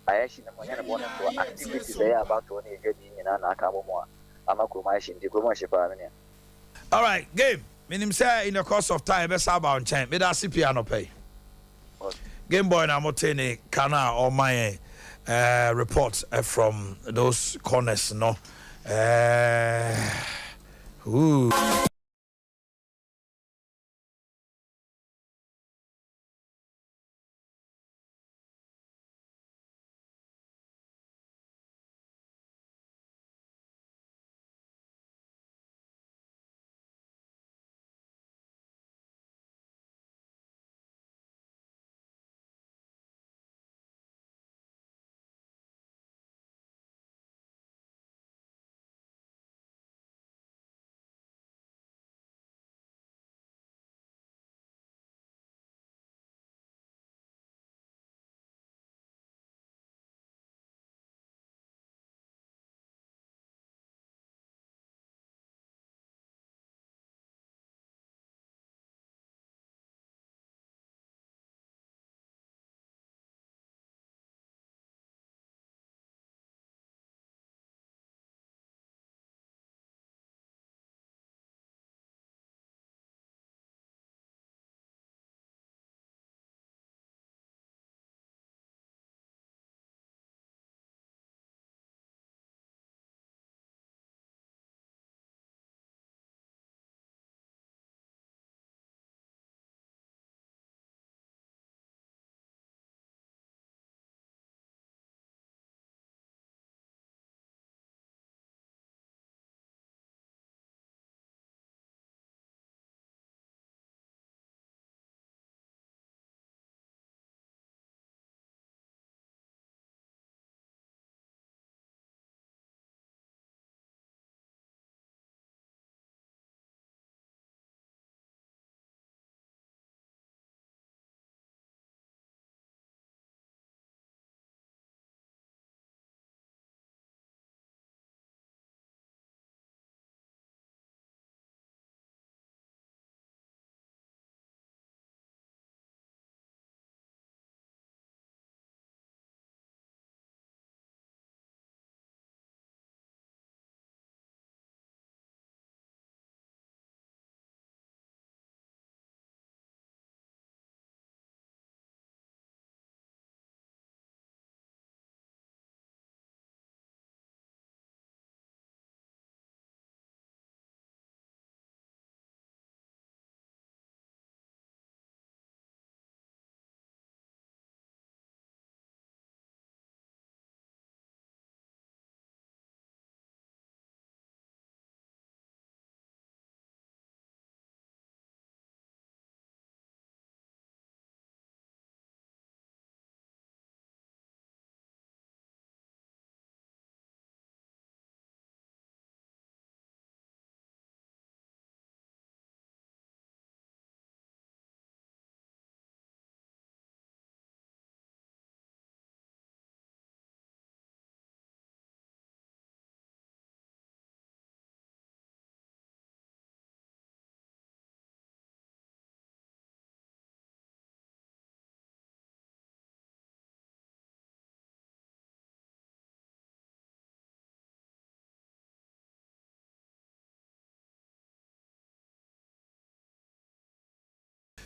I actually know one for activities they are about to only get in an Akamoa. I'm a Kromation, the Kromaship. All right, game. Meaning say in the course of time, best about change. But that's piano pay. Game boy na motene kana or my reports from those corners, no. Ooh.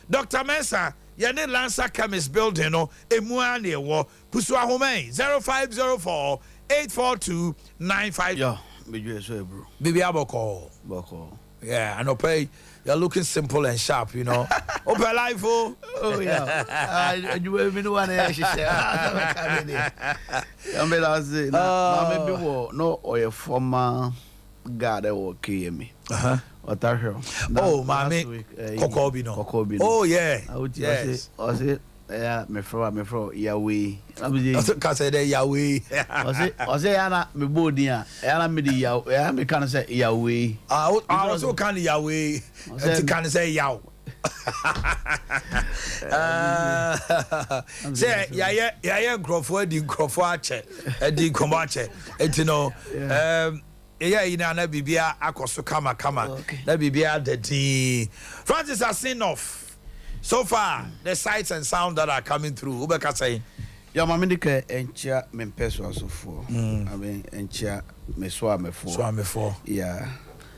Dr. Mensa yene Lancer Chemist building no emu ane wo pusu ahome 0504 842 95. Yo, me so bro. Bibi aboko. Yeah, I know pay. You're looking simple and sharp, you know. Open life, oh yeah. You will be the one I should say. I'm say maybe no or a former guard that will kill me. What are you? Oh, mommy, Kokobino. Oh, yeah. I would yes. I say, yeah, me fro, Yahweh. I say that Yahweh. I say, Anna, me bodia, Anna, me the Yahweh. I can't say Yahweh. I also can't Yahweh. I can't say Yaw. Say, yeah, Crawford, the Crawford, the Comache, and you know, yeah, you know, na bibia akoso kama na bibia the Francis has seen off. So far, the sights and sound that are coming through. Ubeka saying, "Ya mamindike encha mempeso asofo. I mean encha meswa mefo. So mefo. Yeah.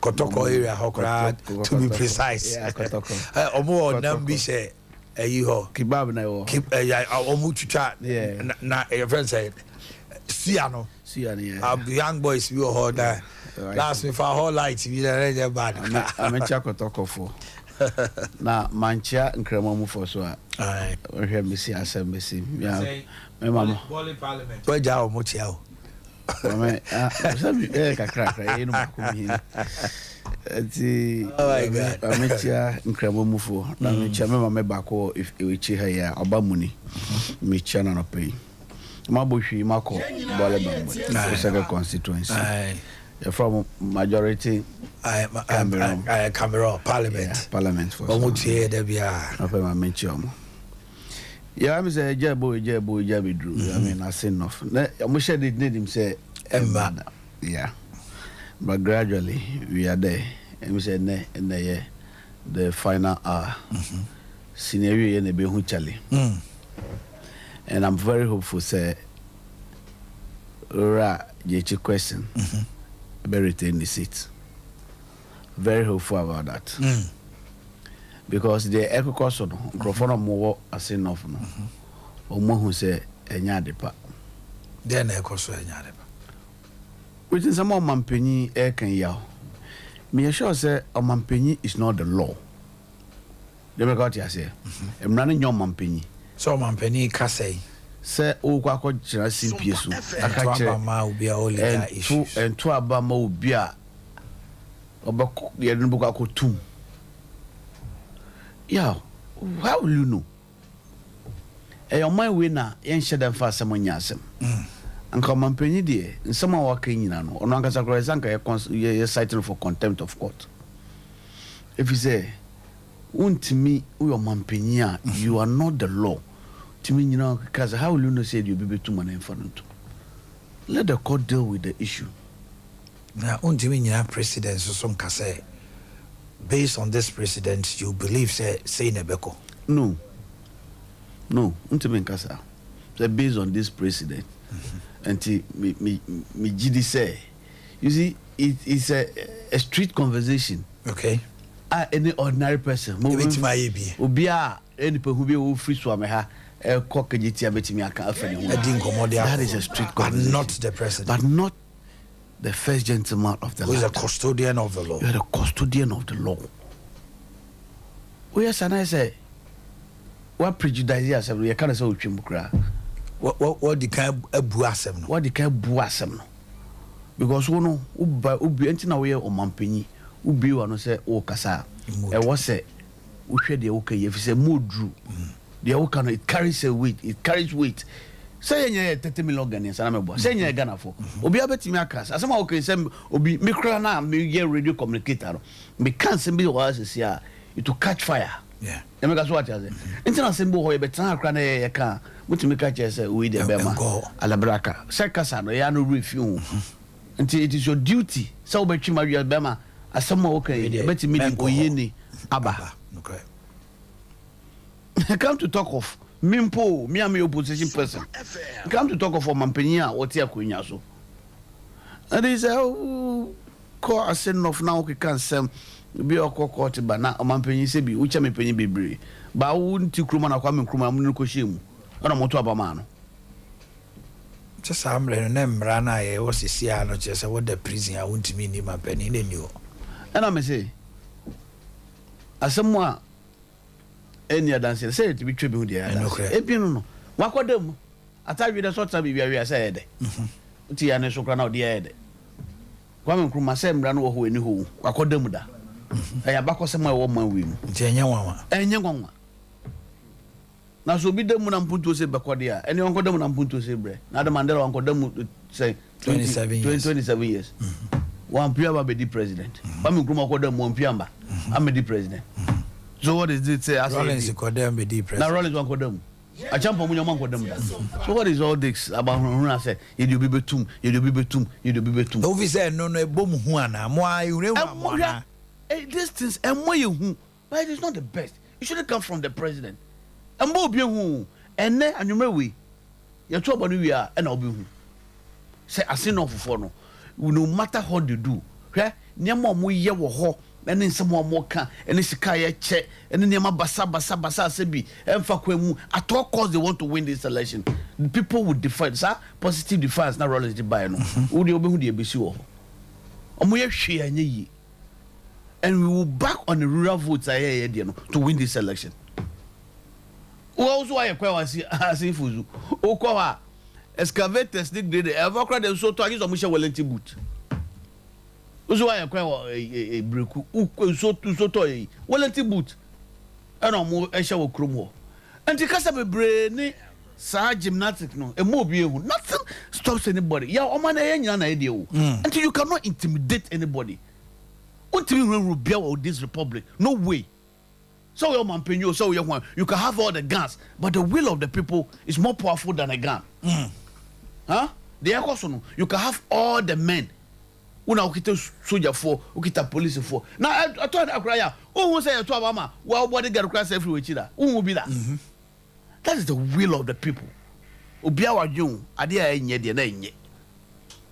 Kotoko area hokra to be precise. Yeah, Kotoko. Omo nambi she eyiho. Kebab na yo. Omu chucha. Yeah. Na your friend said, Siano. Yeah. Young boys we all that. Last me for whole light we dey bad. I'm encha Kotoko for. Na mancha nkrama mu for so a we hwe mesi asem ya me mama Boli Parliament we ja o mo tia o me sabi kakra no makomi ati oh my god amecha nkrama mu for na mecha me mama ba ko if echi ha ya obamuni mecha na no pay ma bo hwi mako Boli Bambo second constituency from majority Cameroon Parliament. Yeah, Parliament for. Omutie de bia. No pay my mention. Yeah, I'm say Jabo Drew. I mean, I say enough. I'm sure they need him say Emma. Yeah. But gradually we are there. I'm say the final hour. Scenario in the be hu chale. And I'm very hopeful say Jechi question. Retain the seat. Very hopeful about that. Because the echo cost on microphone more as enough no. Omo who say enya depa. Then echo so enya depa. Which is some Omanhene Yaw. Me sure say Omanhene is not the law. They got you say. I'm running your Omanhene. So Omanhene ka say say o kwa ko jira simpie so aka kire ma obi a only that issue and to aba ma obi a obako ye no buka ko tum yeah how will you know your mind we na yen sheda fa asem nya asem anka Omanhene de nsem a waka nyina no ono anka sakro sanka ye citing for contempt of court if you say untimi your Omanhene a you are not the law because how will you know say you be too many infant? Let the court deal with the issue. Now, untimina president so some say based on this precedent, you believe say Nebeko? No. Untimin kasa. Say based on this precedent, until me GD say, you see, it's a street conversation. Okay. Any ordinary person, Ubia, any people who be free swameha. That is a street conversation. But not the president. But not the first gentleman of the law. Who is a custodian of the law. You are the custodian of the law. Oh yes, and I say, what prejudice yourself? You can't say Uchimukra. What the kind of buasem? What the kind of buasem? Because we know ubi entina we Omanhene ubi wano say o kasa. E was say we share the okay if say modru. The old it carries a weight. It carries weight. Say you 30 million Ghanaians and I'm a say you Ghana for. Obi abeti me akas. Asema okay say obi me kra na me hear radio communicator. Me can sembi was here. It to catch fire. Yeah. You make us what you say. Intina sembo ho e betan kra na ye kan. Mutimi ka che say we the bema. Alabraka. Say kasa no ya no review. Until it is your duty. So obetwi ma wi bema. Asema okay. Beti me di oyeni aba. Okay. Come to talk of Mimpo, me and my opposition person. Come to talk of Omanhene what here kunya so. And they say, oh, call a send of now can sem be a court, but now Omanhene say be which I may penny be brave. ba wonti kruma na kwame kruma mu ko hyemu ana moto abama no just amre no mra na ye wo sisia no che se wo the prison a wontimi ni mapani ne ni o ana me say asemu a eni adanse say to be twe bi hu dia ebi no wakodam atawi de sota bi bia say ede uti ya ne sokra na odi ede kwame nkruma say mra no wo ho eni ho wakodam da ya bakosem a wo man wi mu nti enye nwanwa na so bi dem na mpunto se bekode a eni onko dem na mpunto se bre na de Mandela onko dem say 27 years one piamba be the president kwame nkruma ko dem one piamba am the president so what is it say as Rollins ko dem be the president na Rollins onko dem a champion mu nyoma onko dem da so what is all this about run say you do be betum ovi say no ebom hu ana mo ayure hu ana these things and more you who but it is not the best. It shouldn't come from the president. And more be who and then and you may we your trouble we are and I'll be who say I see no for no matter how they do okay near more ye wo ho and then some more can and it's a check and then yama basa sebi and fa kwemu at all costs they want to win this election. The people would defend sir positive defense na Rollins the buy no who dey obi who dey besi wo omo ye hwe anye yi. And we will back on the rural votes to win this election. Who also I acquire as if you Okoa excavators did ever cried and so to use a Musha Wellington boot. Also I acquire a brick so to toy Wellington boot and no more a shower chromo. And because of a brain, Sir gymnastics no a mobile nothing stops anybody. Ya Omanhene Yaw idea until you cannot intimidate anybody. This republic, no way. So your man so your one, you can have all the guns, but the will of the people is more powerful than a gun. Huh? The no, you can have all the men. Una ukita soldier for, ukita police for. Now I told Akraya, who will say to Obama, well, bodyguard class everywhere. Who will be that? That is the will of the people. Ubiawa Jung, Adea Akye Abia,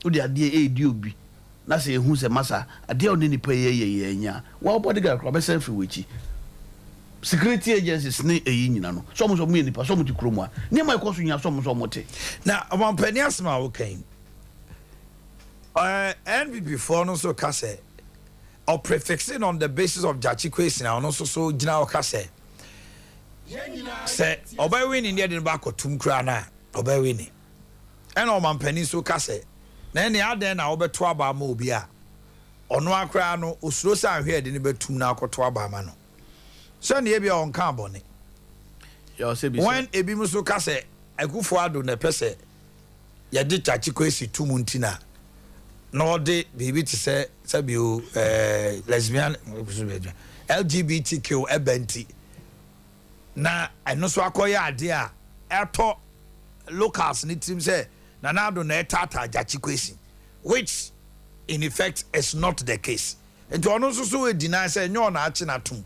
Udia Adea na say who say massa ade oni ni pay nya wa bodyguard kro be say free wichi security agencies ni eyi nyina no so mo mu nipa so mo ti kromu a ni mai koso nya so mo te na omampani asma wo kan NBB for no so ka say or prefixing on the basis of jachi question na so gina o ka say obey win in the back of tum kra na obey win and omampani so ka say na ene aden na obeto aba ma obi a ono akra no osuro sa ahwe de ne betum na akoto aba ma no so na ebia on kan bone ya se bi when ebi muso ka se akufo ado na pese ya de chachi kwesi tumu ntina no de bibi ti se sabi o lesbian LGBTQ ebenti na eno so akoya ade a eto locals ni tim se na nado na etata jachi kwesi which in effect is not the case and to ono so deny say nyo na achi na tum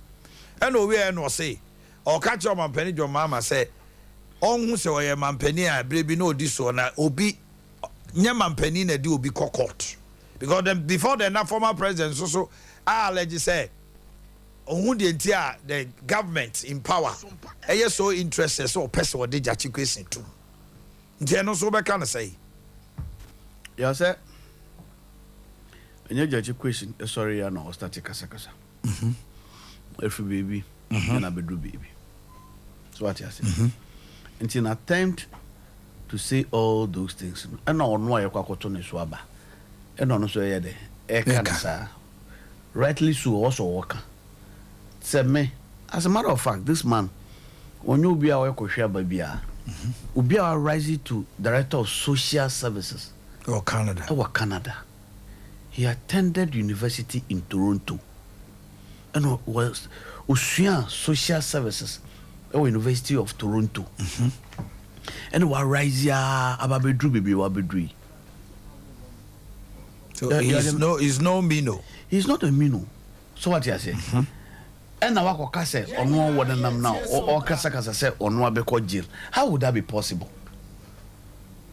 and owe e no say o ka cho mampani jo mama say onhu se oye mampani a brebi na odi so na obi nya mampani na di obi court because then before the former president so allege say onhu de ntia the government in power e so interested so person o de jachi kwesi tum Jeno so be can say. Yeah, sir. And you judge a question, sorry, I know, static kasa. Every baby, and I be do baby. So what you say? And in attempt to say all those things, and no one why you kwakotone swaba. And on so yede, cancer. Rightly so also worker. Said me, as a matter of fact, this man, when you be our share baby. Ubia rising to director of social services Canada. He attended university in Toronto and was social services at University of Toronto. And was rising ababedru baby wabedru. So he's no mino. He's not a mino. So what you say? And now I can say, or no one them now, or Kasa say, or no be jail. How would that be possible?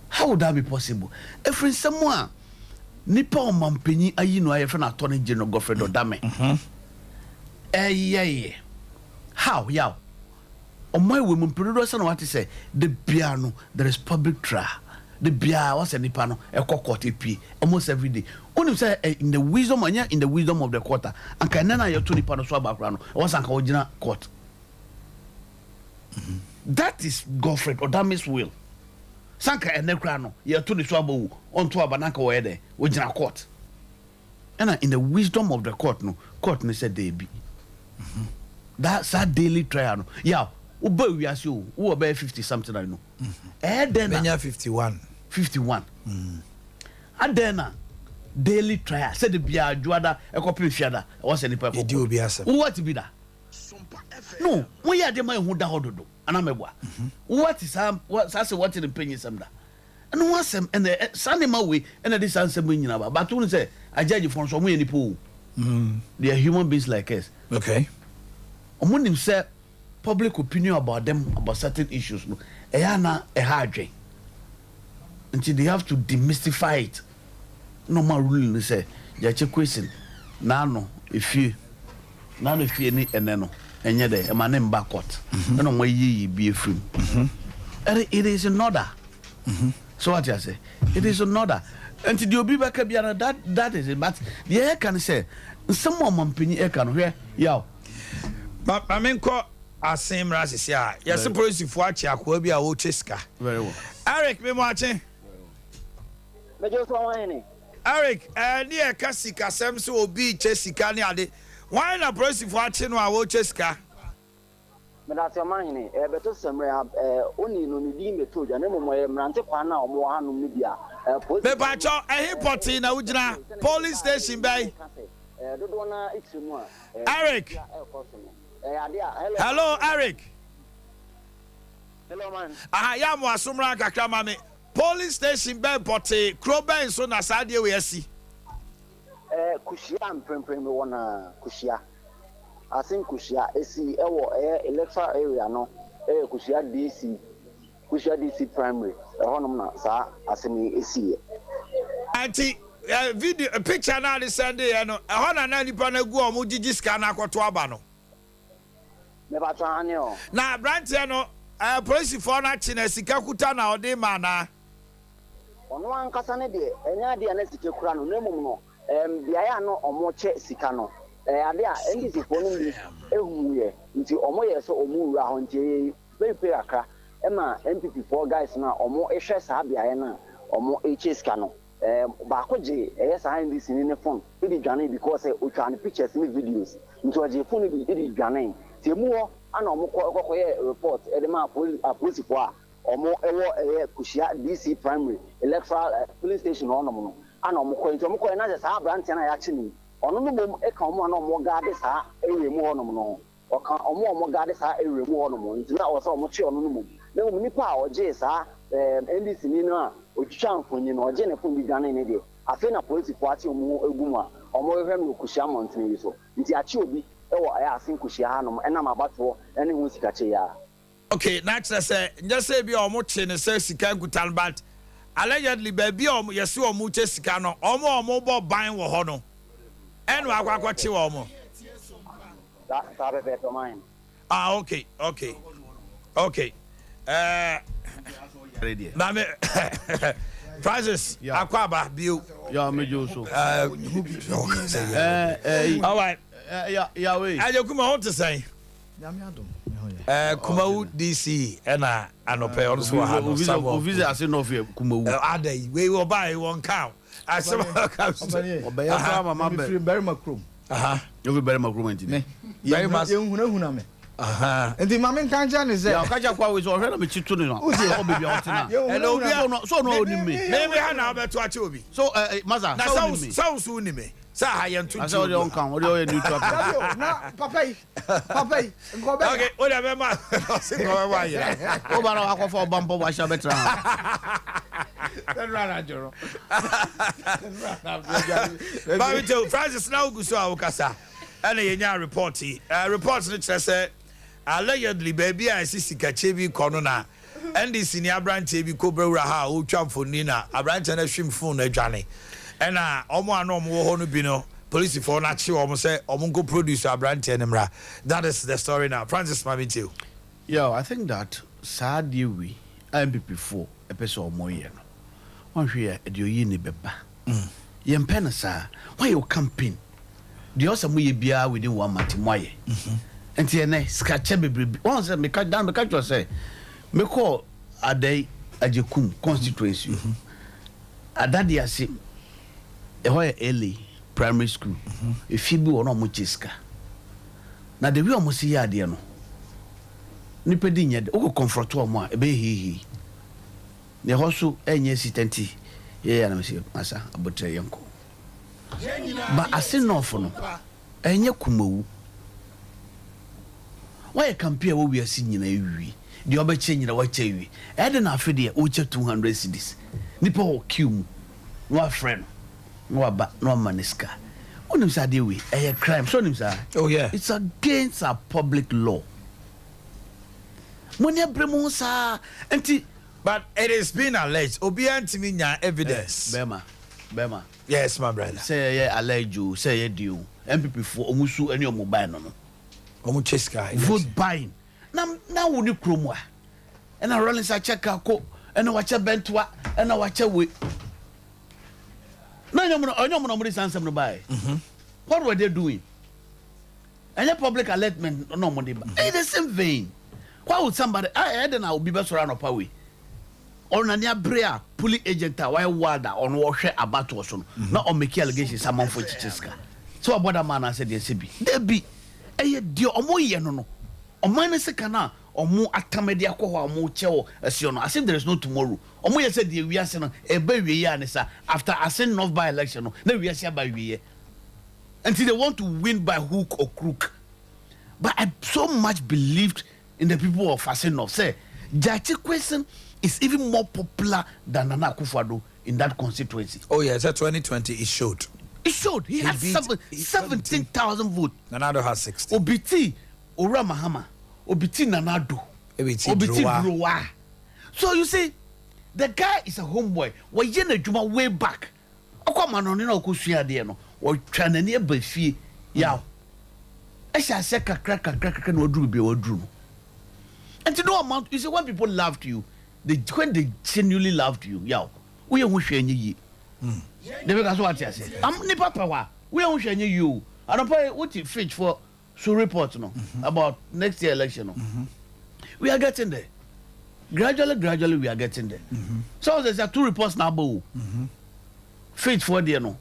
How would that be possible? If in someone, Nipa or Mampini, I know I have an attorney general Godfrey or Dame. Yeah. How, yeah. my women produce and what to say the piano there is public trial. The bia was a nipano a court p almost every day. Only say in the wisdom in the wisdom of the quarter and can nana your 2 nipano swab background was an original court. That is Godfred or Damis will. Sanka and Necrano, your 2 swabo on to a banaka where there, original court. And in the wisdom of the court, no court said they be. That's a daily trial. Yeah, Uber we ask you, who about 50 something I know. Then 51. 51. And then daily trial. Said the Bia Juada, a copy of Fiada, was any purple. Do be as what to be that? No, we are the man who do. And I'm a what? What is what's as what in the penny some that? And what's them and the Sunday my way and this answer meaning about. But don't say, I judge you from somewhere in the pool. They are human beings like us. Okay. And when him say public opinion about them about certain issues, no, a hard way. Until they have to demystify it. No more ruling they say, yeah, check question. Now if you need and then and yet a man in backcourt. And on my ye be a free. It is another. So what you say? It is another. Until you be back that is it. But the air can say someone penny air can hear yaw. But I mean asem rasis ya. Yes, police if watch akwa bi a wo cheska. Very well. Eric me watching. Eric, near Casika, Samso will be Chesica near the why not police if watching or wo cheska? But that's your mind, but to some only no need me told you, no more Mrantepana or Mohan Media. Me bacho a hippoty na ujina police station bay. Eric. Hello, Eric. Hello, man. I am Wasumra Kakramame. Police station bay potty, Croben so na Sadia we see. Kushia and Prim Wana Kushia. I think Kushia AC electoral area no Kushia DC primary. Honumna, sir, as me AC. Auntie, video picture now the Sunday, and a honor 90 go Mujiji scanner to Abano. Never try now, Brantiano, police for not in a Sikakutana or de mana. On one Casanade, and Yadia Nessie Crano, no, Biano or Moche Sicano. Adea, and this is for me, into Omoya so Omura on J. Bepeaka, Emma, MP4 guys now, or more HS Abiana, or more HS Cano. Bakoji, yes, I am this in the phone. It is Johnny because we can pictures me videos. Into a phone, it is Johnny. Timuo, and Omoko report, Edema police or more Kushia DC primary electoral police station on Omono, and Omoko, and others are branch and I actually. Ono e kan mo na mo gade sa ewe mu ono no o kan mo gade sa ewe mu ono mo nti na wo so mo chi ono no mo na mo nipa a oje sa NDC ni no a otwitwa mfonyi no oje ne fon bi gane ne de afi na police fo ati mo egu mu a omo hwem no kushia mountain yi so nti achi obi e wo aya asin kushia ha no na ma bato ene hu sika che ya. Okay, next say just say bi omo che ne say sika gutal but allegedly ba bi omo yesi omo che sika no omo bo ban wo ho no. And we are going to watch Okay. Francis, Aquaba, Bill. Yeah, me so. All right. Yahweh. I come out to say. Kumau DC and I pay also have visa as no fear Kumau. Adea, we will buy one cow. I said, Mama, very macrum. You'll be very macrum. Very much. And the Mamma Kanjan is there. Kaja was already a bit too long. So no, maybe I know about what you be. So, Mother, sounds soon me. Say I am too. I saw your come. What do you do? Papa, go back. Okay, whatever, man. Oh, but I'll go for a bumper. Why shall better? Then run, Joro. Francis now goes to our casa. And a report. Reports that say, allegedly, baby, I see Kachevi Corona. And this senior branch, Cobra Raha, who jump for Nina, a branch and a swim phone, a Johnny. And Omo no more honubino, police for not sure almost say Omungo producer branch and Emra. That is the story now. Francis Mamitiu. Yeah, I think that sad year we MPP4 episode more year. One year at your yini beba. Yem penasa, why your campaign? The awesome we be within 1 month. Why? And TNA scratch baby. Once I make down the catcher say, me call Adea Akye constituency. Adadi asi ehoye early primary school. If you be one of muchiska. Na the way omusi ya ade no. Nipa di nya de o comfort o mo a ebe hihi. Ne hoso enye sitenti. Ye ya na mesi masa abotre yenko. Ba ase no fo no. Enye kumawu. Why compare wo we asi nyina ewi. De obeche nyina wa che ewi. E de na afede o che 200 cedis. Nipa o kiu no a friend. No aba no maniska. Onim sa de we a crime. So onim sa. Oh yeah. It's against our public law. Money bremo sa enti but it has been alleged obi antimi nya evidence. Bema. Yes my brother. Say yeah allege you, say yeah deal. MPP for omusu any omo buy no. Omu cheska. Vote buying. Na woni kromo a. And a rolling sa check ko and watch a bentwa and watch a we. No no mo answer no buy. What were they doing? Any public alertment no money. In the same vein. Why would somebody I then I will be best around up away? Or na brea police agent why wilder on washe about us not on make allegations someone for chicheska. So about that man I said yes be. There be a dear omo ye no. O mine se kana omo atamedi akwa omo chewo esiono as if there is no tomorrow. Omo ye said the we ase no e ba wie ya ne sa after ascend north by election no na we ase ba wie. Until they want to win by hook or crook. But I so much believed in the people of Aseno. Say, Jachi question is even more popular than Nana Akufo-Addo in that constituency. Oh yes, that 2020 it showed. It showed. He had 17,000 votes. Nanado has 60. Obiti Ora Mahama. Obiti Nanado. Obiti Browa. So you see, the guy is a homeboy. We yene juma way back. Okwa manoni na okusua de no. We twana ne ba fie. Yaw. Esha se kakra na oduru bi oduru. And to no amount, you see, when people loved you, when they genuinely loved you, yaw, we are wishing you. They make us what you say. I'm nipa power. We are wishing you. I don't pay what you fetch for so report no about next year election. No. We are getting there. Gradually, we are getting there. So there's 2 reports now, boo. Fetch for the no.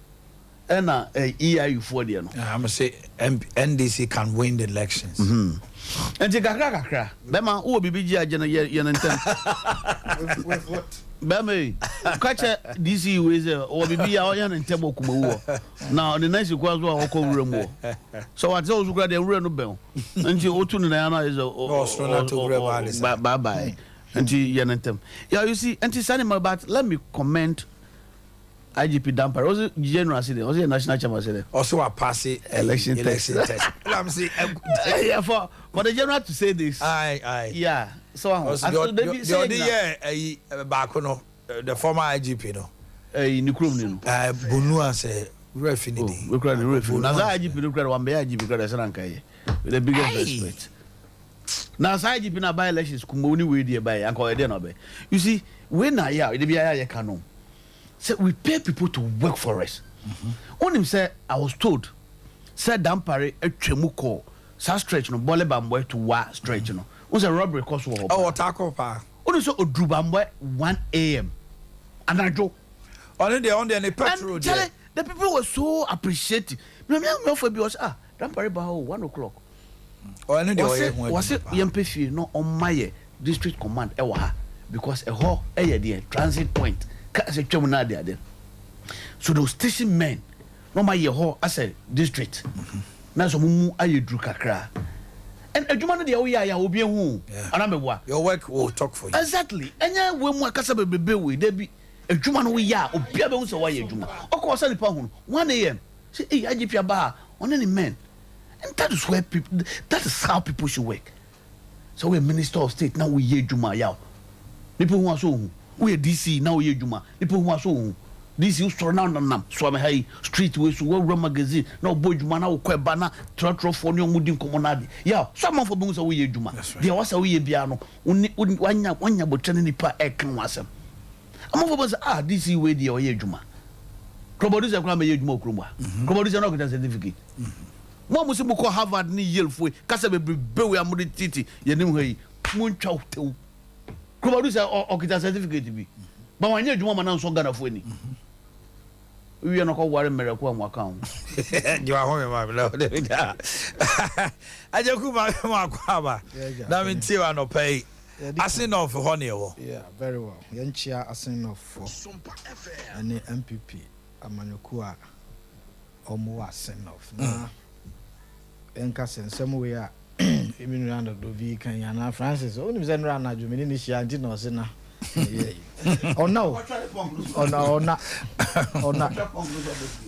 And EIU for the no. I'm gonna say NDC can win the elections. And the kakra bema wo bibiji agena ye ntem with what bema kacha DC we o bibi ya ye ntem okumawo now the nice kwa zo akọ wurem so what those kura dey wure no ben nti otu ne na is bye bye nti ye ntem yeah you see nti sani about let me comment IGP Dampare was general city was a national chairman city also a pass election test. I'm saying yeah for the general to say this yeah so back no the former IGP no Nikrum no Bonua say refinity we cry ref na IGP no cry one be IGP cry say nankai with the biggest respect now IGP na by elections kumoni we dey by anko e dey no be you see when na yeah e dey be ya kanu. So we pay people to work for us. Onim say I was told said Dampare etwemu call sa stretch no bole bamboy to wa stretch no. Was a robbery cost wo. Oh tackle pa. Onim so odru bamboy 1 a.m. Anajo. On the petrol there. The people were so appreciative. Me for be was Dampare ba 1 o'clock. Oh no was it yempefie no on my district command e wa ha because a ho e dey transit point. So those station men no my year as a district na so mumu aye dru kakra and adwuma no de wo ya obi ehu anamebwa your work will talk for you exactly enya we mu akasa bebebe we de bi adwuma no we ya obi abehu so wa ye adwuma okọ sa nipa hu 1 a.m. say IGP aba on any men and that is where people that is how people should work so we minister of state now we ye adwuma ya people who are so we DC now we juma people who are so this you store now nam so me hay street we so we magazine na obo djuma na wo kweba na trotro for ne omudi nkomonade yeah some of them so we djuma dia wasa we bia no wanya botene nipa e kan wasem amofo say this we dia we djuma krobodi say kwa me djuma okromwa krobodi say no get certificate mo musi bu ko Harvard ni Yale fo kasa be we amudi titi ye nim hayi mo ntwa wotew krobodi say o get certificate bi ba wanya djuma ma na so Ghana fo ni we are not worried miracle and account. You are home, my beloved. I just come back from Aquaba. That means you are not pay. I seen off honey. Yeah, very well. Yanchia, I seen off for Sompa FM and the MPP. Amanukua Omoa send off. Now, Enkas and some way are even around the V. Can Yana Francis only send around a Jumini, she did not say now. Oh no! Oh no!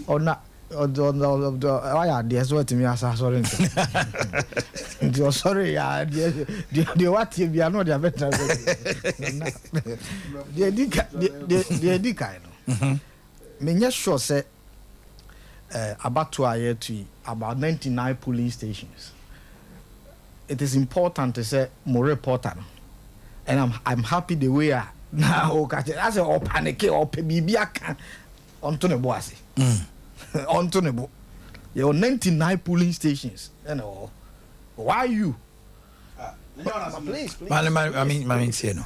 Oh no! Oh yeah, there's what me as sorry. You're sorry, yeah. The what you be no the better. The dika. Me just sure say about 2 years to about 99 police stations. It is important to say more reporter. And I'm happy the way I now I say or panic or bibia onto the bossy. Onto the book. Your 99 polling stations. You know. Why you? Please. I mean, say no.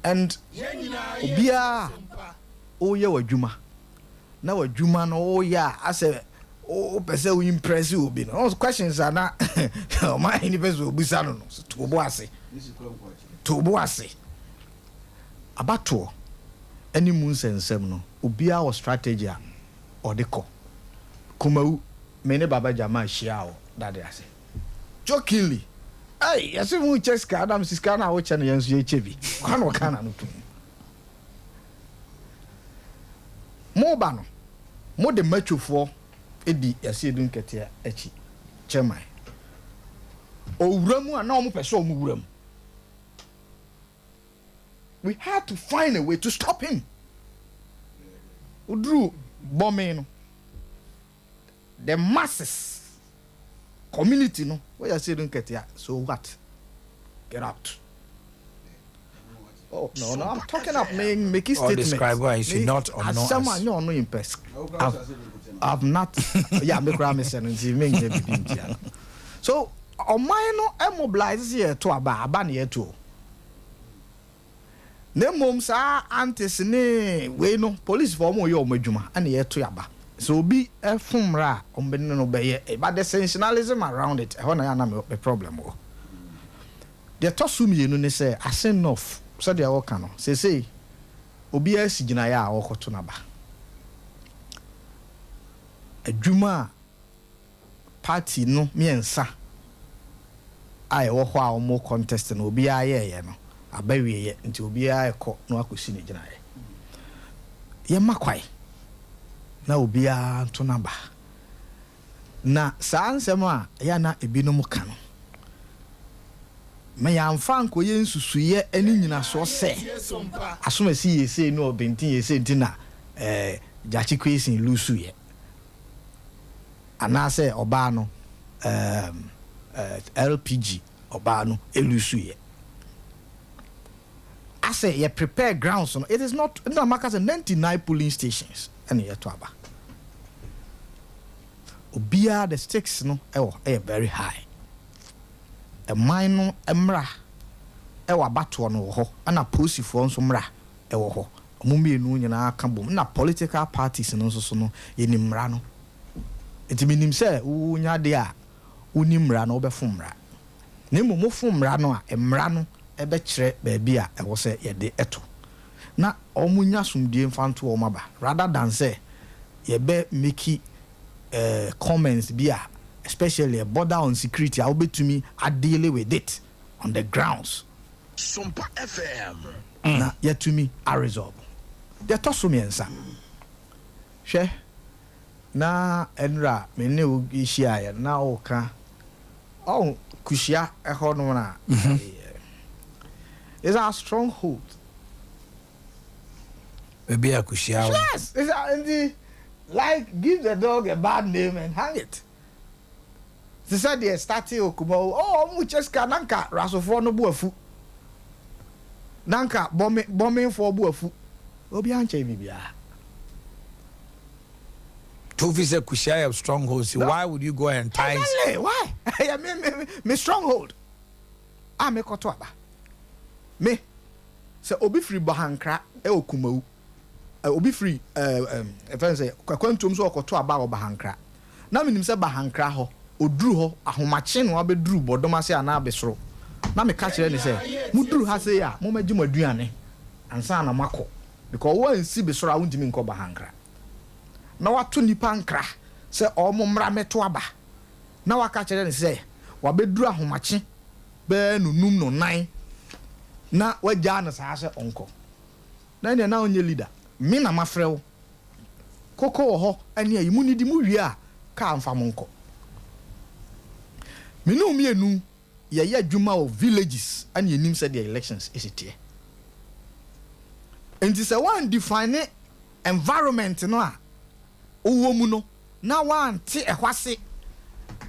And Obia oh yeah Juma. Now a Juma no yeah I say oh person we impress you be no questions are not my universe will be no to bossy. To boase abato any moons and semno ubia or strategy or the co kumau many baba jama shiao that I say jokingly hey yes we check Adam Siskana watch and yansu HV kwano kana no to mo ba no mo de macho for edi yase dun ketia echi chemai owuramu ana omo pese omo wuramu. We had to find a way to stop him. Udru bombing. The masses, community, no. What you say don't get here. So what? Get out. Oh no, I'm talking up making statements. Describe why you should not or not. Someone you no impressed. I've not. Yeah, me cry me saying so, on my no mobilize here to aba here too. Ne mom sa antes ne we no police for mo ye o madwuma ana ye to yaba so obi efumra ombe no be ye but the sensationalism around it ho na ya na me problem o the tosu mi enu ne say asen off so they all can say obi asigina ya awokoto na ba adwuma party no miensa ai wo ho a o mo contest no obi aye no abawie ye nti obi a ekọ no akosi ne gina ye makwai na obi a to na ba na sansem a ya na ebinom ka no me ya mfa nko ye nsusuye ani nyina so se asomasi ye se no obenti ye se ntina jachi kwesin lusu ye anase oba no LPG oba no elusu ye. I say you prepare grounds. It is not. No, Marcus 99 polling stations. And here to Aba. Obia the stakes no. Very high. A minor emra. Batu no ho. And a pussy for some ra. Ho. Mumbi no nyina kambo. Na political parties no so no. Yenimra no. It mean him say unya dia. Unimra no be fumra. Nemu mo fumra no a emra no. Ebe kire baby a ewo se ye de eto na omunya sumdie mfanto o maba rather than say ye be make comments bia especially a border on security I will be to me I deal with it on the grounds Sompa FM na yet to me I resolve they toss me ensa hwe na enra me ne o hia ya na o ka oh kushia eho no na is our stronghold. Maybe Akushia. Yes, like give the dog a bad name and hang it. They said they started Okumo. Oh, muches nanka rasofo no buafu. Nanka bombing for buafu. Obi anche bibia. Tofi said Kushia have strongholds. No. Why would you go and tie? Exactly. Why? me stronghold. Me koto aba. Me se obi free bahankra e Okumo. Obi free if I say kwantum so okoto aba bahankra. Na minim se bahankra ho. Oduru ho ahomache no abeduru bodom ase ana abesoro na me ka kire ne se muduru ha se ya mo magi maduane ansa na mako because one si besoro a wuntimi nko bahankra na wato nipa nkra se omo mra meto aba na waka kire ne se wabeduru ahomache be nunum no nan na wagya na sa se onko na ne na onye leader me na mafrew koko ho ane ayi munidi mu wi a ka amfa mo nko Minu mienu ye adwuma of villages and ye nim said the elections is it here. And this one define environment no a owo mu no na wan te ehwase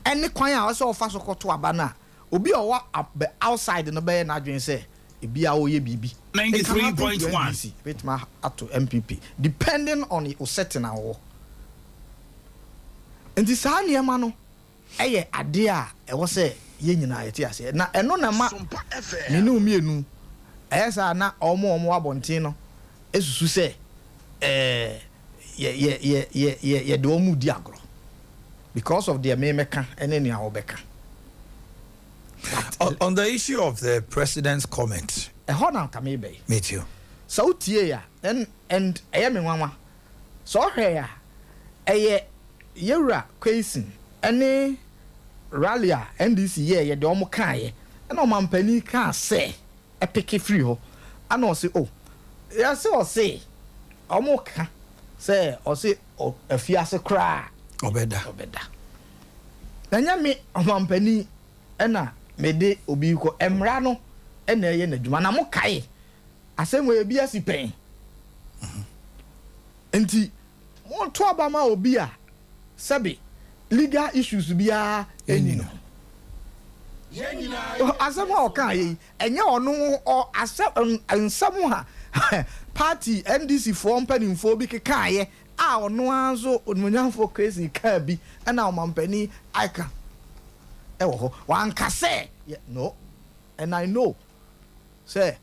any kwan a so fa so koto aba na obi owa outside no be na adwen say e bia wo ye bibi 93.1 bit ma ato MPP depending on the setting awo. And this aniema no eye Adea ewo se ye nyina yete ase na eno na ma minu mienu esa na omo abonten no esusu se ye de omu di agro because of their memeka ene ni awobeka. On the issue of the president's comment, na kamebe me too. So tie ya and eye me nwanwa so hwe ya eye yewura kwesen ene rally a NDC ye de omo kan na o mampani kan se epeke free ho ana o se o ya se o se omo kan se o se afiase kra obeda anya me o mampani na me de obi ko emra no na ye na dwuma na mo kai asem we bi asipen enti mo to abama obi a sabi legal issues bia enino asem o kan yi enye ono o asem nsam ha party NDC for mpanimfo bi kekan ye a ono anzo onmunyanfo crazy ka bi na o mampani ika ewo ho wan kase no and I know say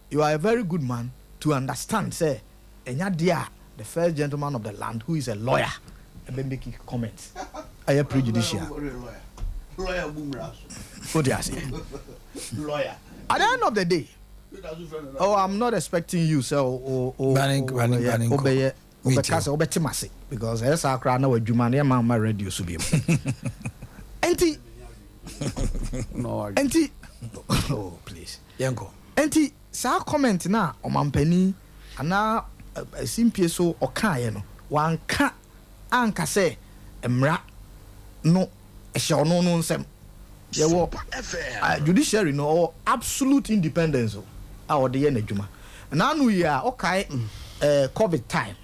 you are a very good man to understand say enya dia the first gentleman of the land who is a lawyer and make comments. I am prejudicial. Lawyer Boomras. What do you say? Lawyer. At the end of the day, I'm not expecting you, so banning. Because as I cry now, you man, my radio should be. Auntie, oh please, Yanko. Auntie, sa comment na o mampani ana simpie so o kan ye no wan ka anka say emra no ehye ono no nsem ye wo judiciary no absolute independence a o de ye na dwuma na anu ye a o kai covid time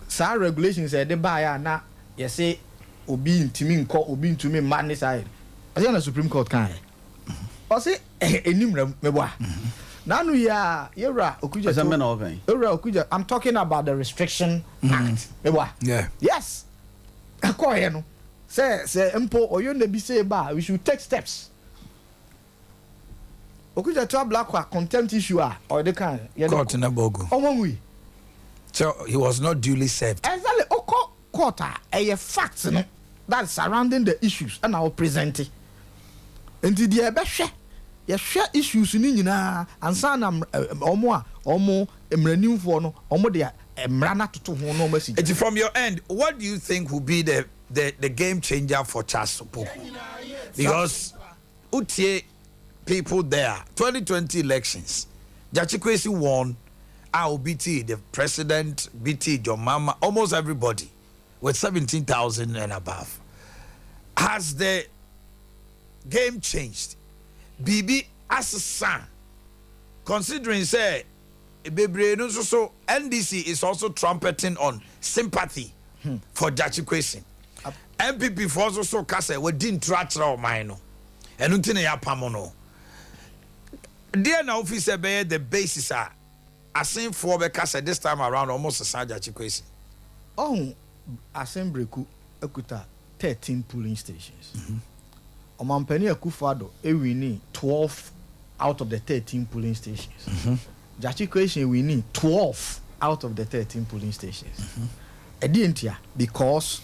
sa regulations e de ba ya na ye say obi ntimi nko obi ntumi ma ne side ase na supreme court kan o say enimra meboa na anu ya yera okuja okuja I'm talking about the restriction act meboa yeah yes akoye no say empo oyo na bi say ba we should take steps okuja to black contempt issue or the kan court na bogo omamui so he was not duly served exactly oko court a facts no that surrounding the issues and our presenting until the ebehwe ye hwe issues ni nyina ansa na omo emranimfo no omo de emra na toto ho no message. From your end, what do you think will be the game changer for Charles Sopo? Because utie people there 2020 elections Jachikwesi won, BT the president, BT John Mama, almost everybody with 17,000 and above. Has the game changed? BB as a son, considering say bebre no so NDC is also trumpeting on sympathy for Jachi Kwesi. MPP for also so kase we didn't track o man no. Enu nti na ya pamo no. There na officer be the basis are asin for be kase this time around almost a Jachi Kwesi. Oh, Assembreku ekuta 13 polling stations. Omampeni Akufado ewini 12 out of the 13 polling stations. Jachi Kwesi ewini 12 out of the 13 polling stations. Edientia because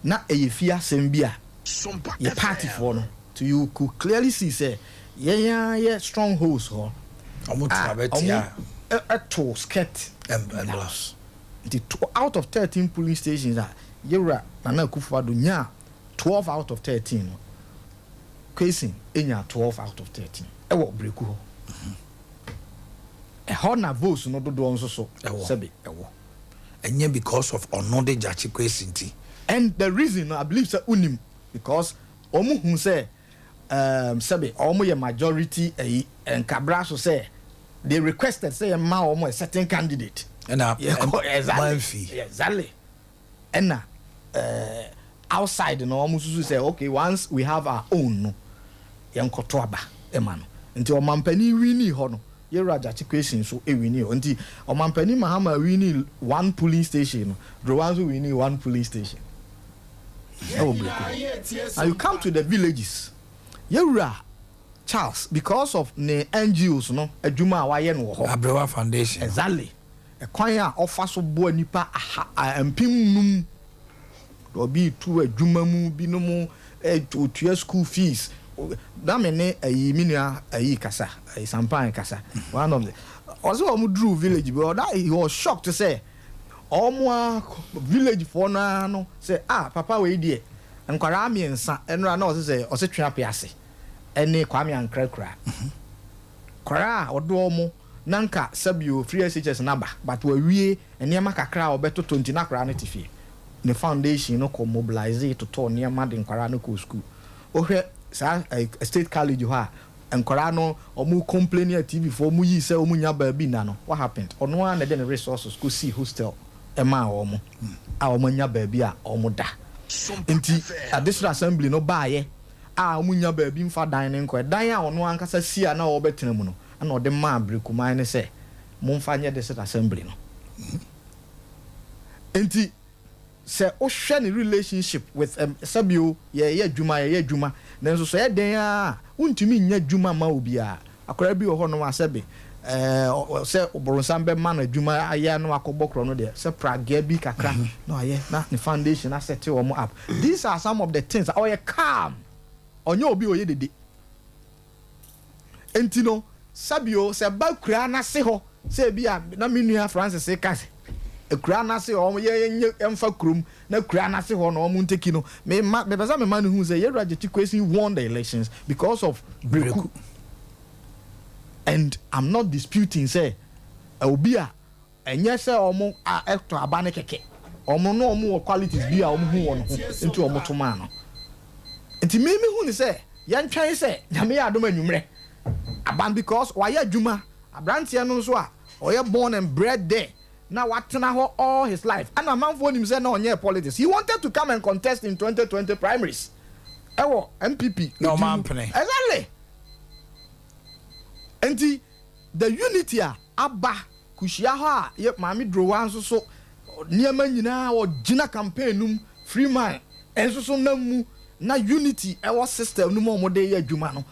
na eyefia sembia Sompa ye party for no to you could clearly see say yeah strongholds ho. Omo trabetia A to skirt emblos. Out of 13 polling stations that Yura Nana Akufo-Addo nya 12 out of 13. Kwesi enya 12 out of 13. Ewo breku ho. Na votes no do nso so. Sebe ewo. Enye because of onode Jachi Kwesi nti. And the reason I believe say unim because omu hu say sebe omu ye majority and Cabra so say they requested say ma omu a certain candidate. Exactly. And outside no almost say okay once we have our own no yenkoto aba ema no nti omampani wini ho no yera Jachi Kwesi so wini ho nti omampani Mahama wini one polling station no Drowanzo wini one polling station. Now you come to the villages yera Charles because of the NGOs no adwuma awaye no ho Abrewa Foundation. Exactly. Kwan a offer so bo nipa empim num obi tu adwuma mu bi no mu otua school fees da me ne minua kasa Sampan kasa one of the also dru village but that he was shocked to say village for no say papa we die nkwara amiensa enra na say twa apiase ene kwame ankrakra kwara odo nanka sabio free SHS number but we enema kakra obeto 20 na kra na tifi the foundation no ko mobilize to turn enema de nkwara no ko school ohwe sa state college ho a nkwara no omu complain at TV for mu yi se omu nya ba bi na no what happened ono na de resources go see hostel ema omu omu nya ba bi a omu da enti at this assembly no baaye omu nya ba bi mfa dan ne nko dan a ono ankasa si a na obetena mu no na ode ma brekumai ne se momfa nye de assembly no enti se o hwe ne relationship with sabio ye adwuma nanso so ye den a untumi nya adwuma ma obi a akora bi ho no asebe se oboronsam be ma na adwuma aye no akobokro no de se praga bi kakra no aye na the foundation asset wo mo up. These are some of the things that are calm onye obi oye dede enti no sabio se ba kura na se ho se bia na menua Francis e kase e kura na se ho ye emfa krum na kura na se ho no mu nteki no me pesa me man hu se ye Jachi Kwesi won the elections because of breku. And I'm not disputing say obi a enye se omo to abane keke omo no omo qualities bia omo hu won ho enti omo to ma no enti me hu ni se yan twan se nyame ya adom anwumre aban because why adwuma abrantie no so a oye born and bred there now watena ho all his life and a man for him say no onye politics. He wanted to come and contest in 2020 primaries ewo MPP no man pene exactly and the unity aba kushia ho a ye mami drowan so niema nyina o gina campaign num free man enso so namu na unity ewo system num mo de ye adwuma no.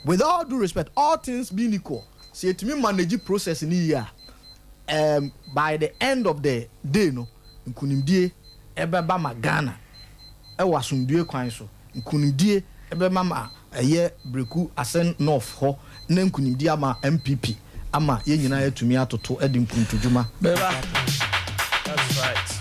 With all due respect, all things being equal, see to me manage process in here. By the end of the day, no, nkunimdie ebe ba magana, wasundie kwan so. Nkunimdie ebe mama eye breku asen north ho, na nkunimdie ama MPP ama ye nyina ye tumi atoto edi nkuntujuma. Beba. That's right.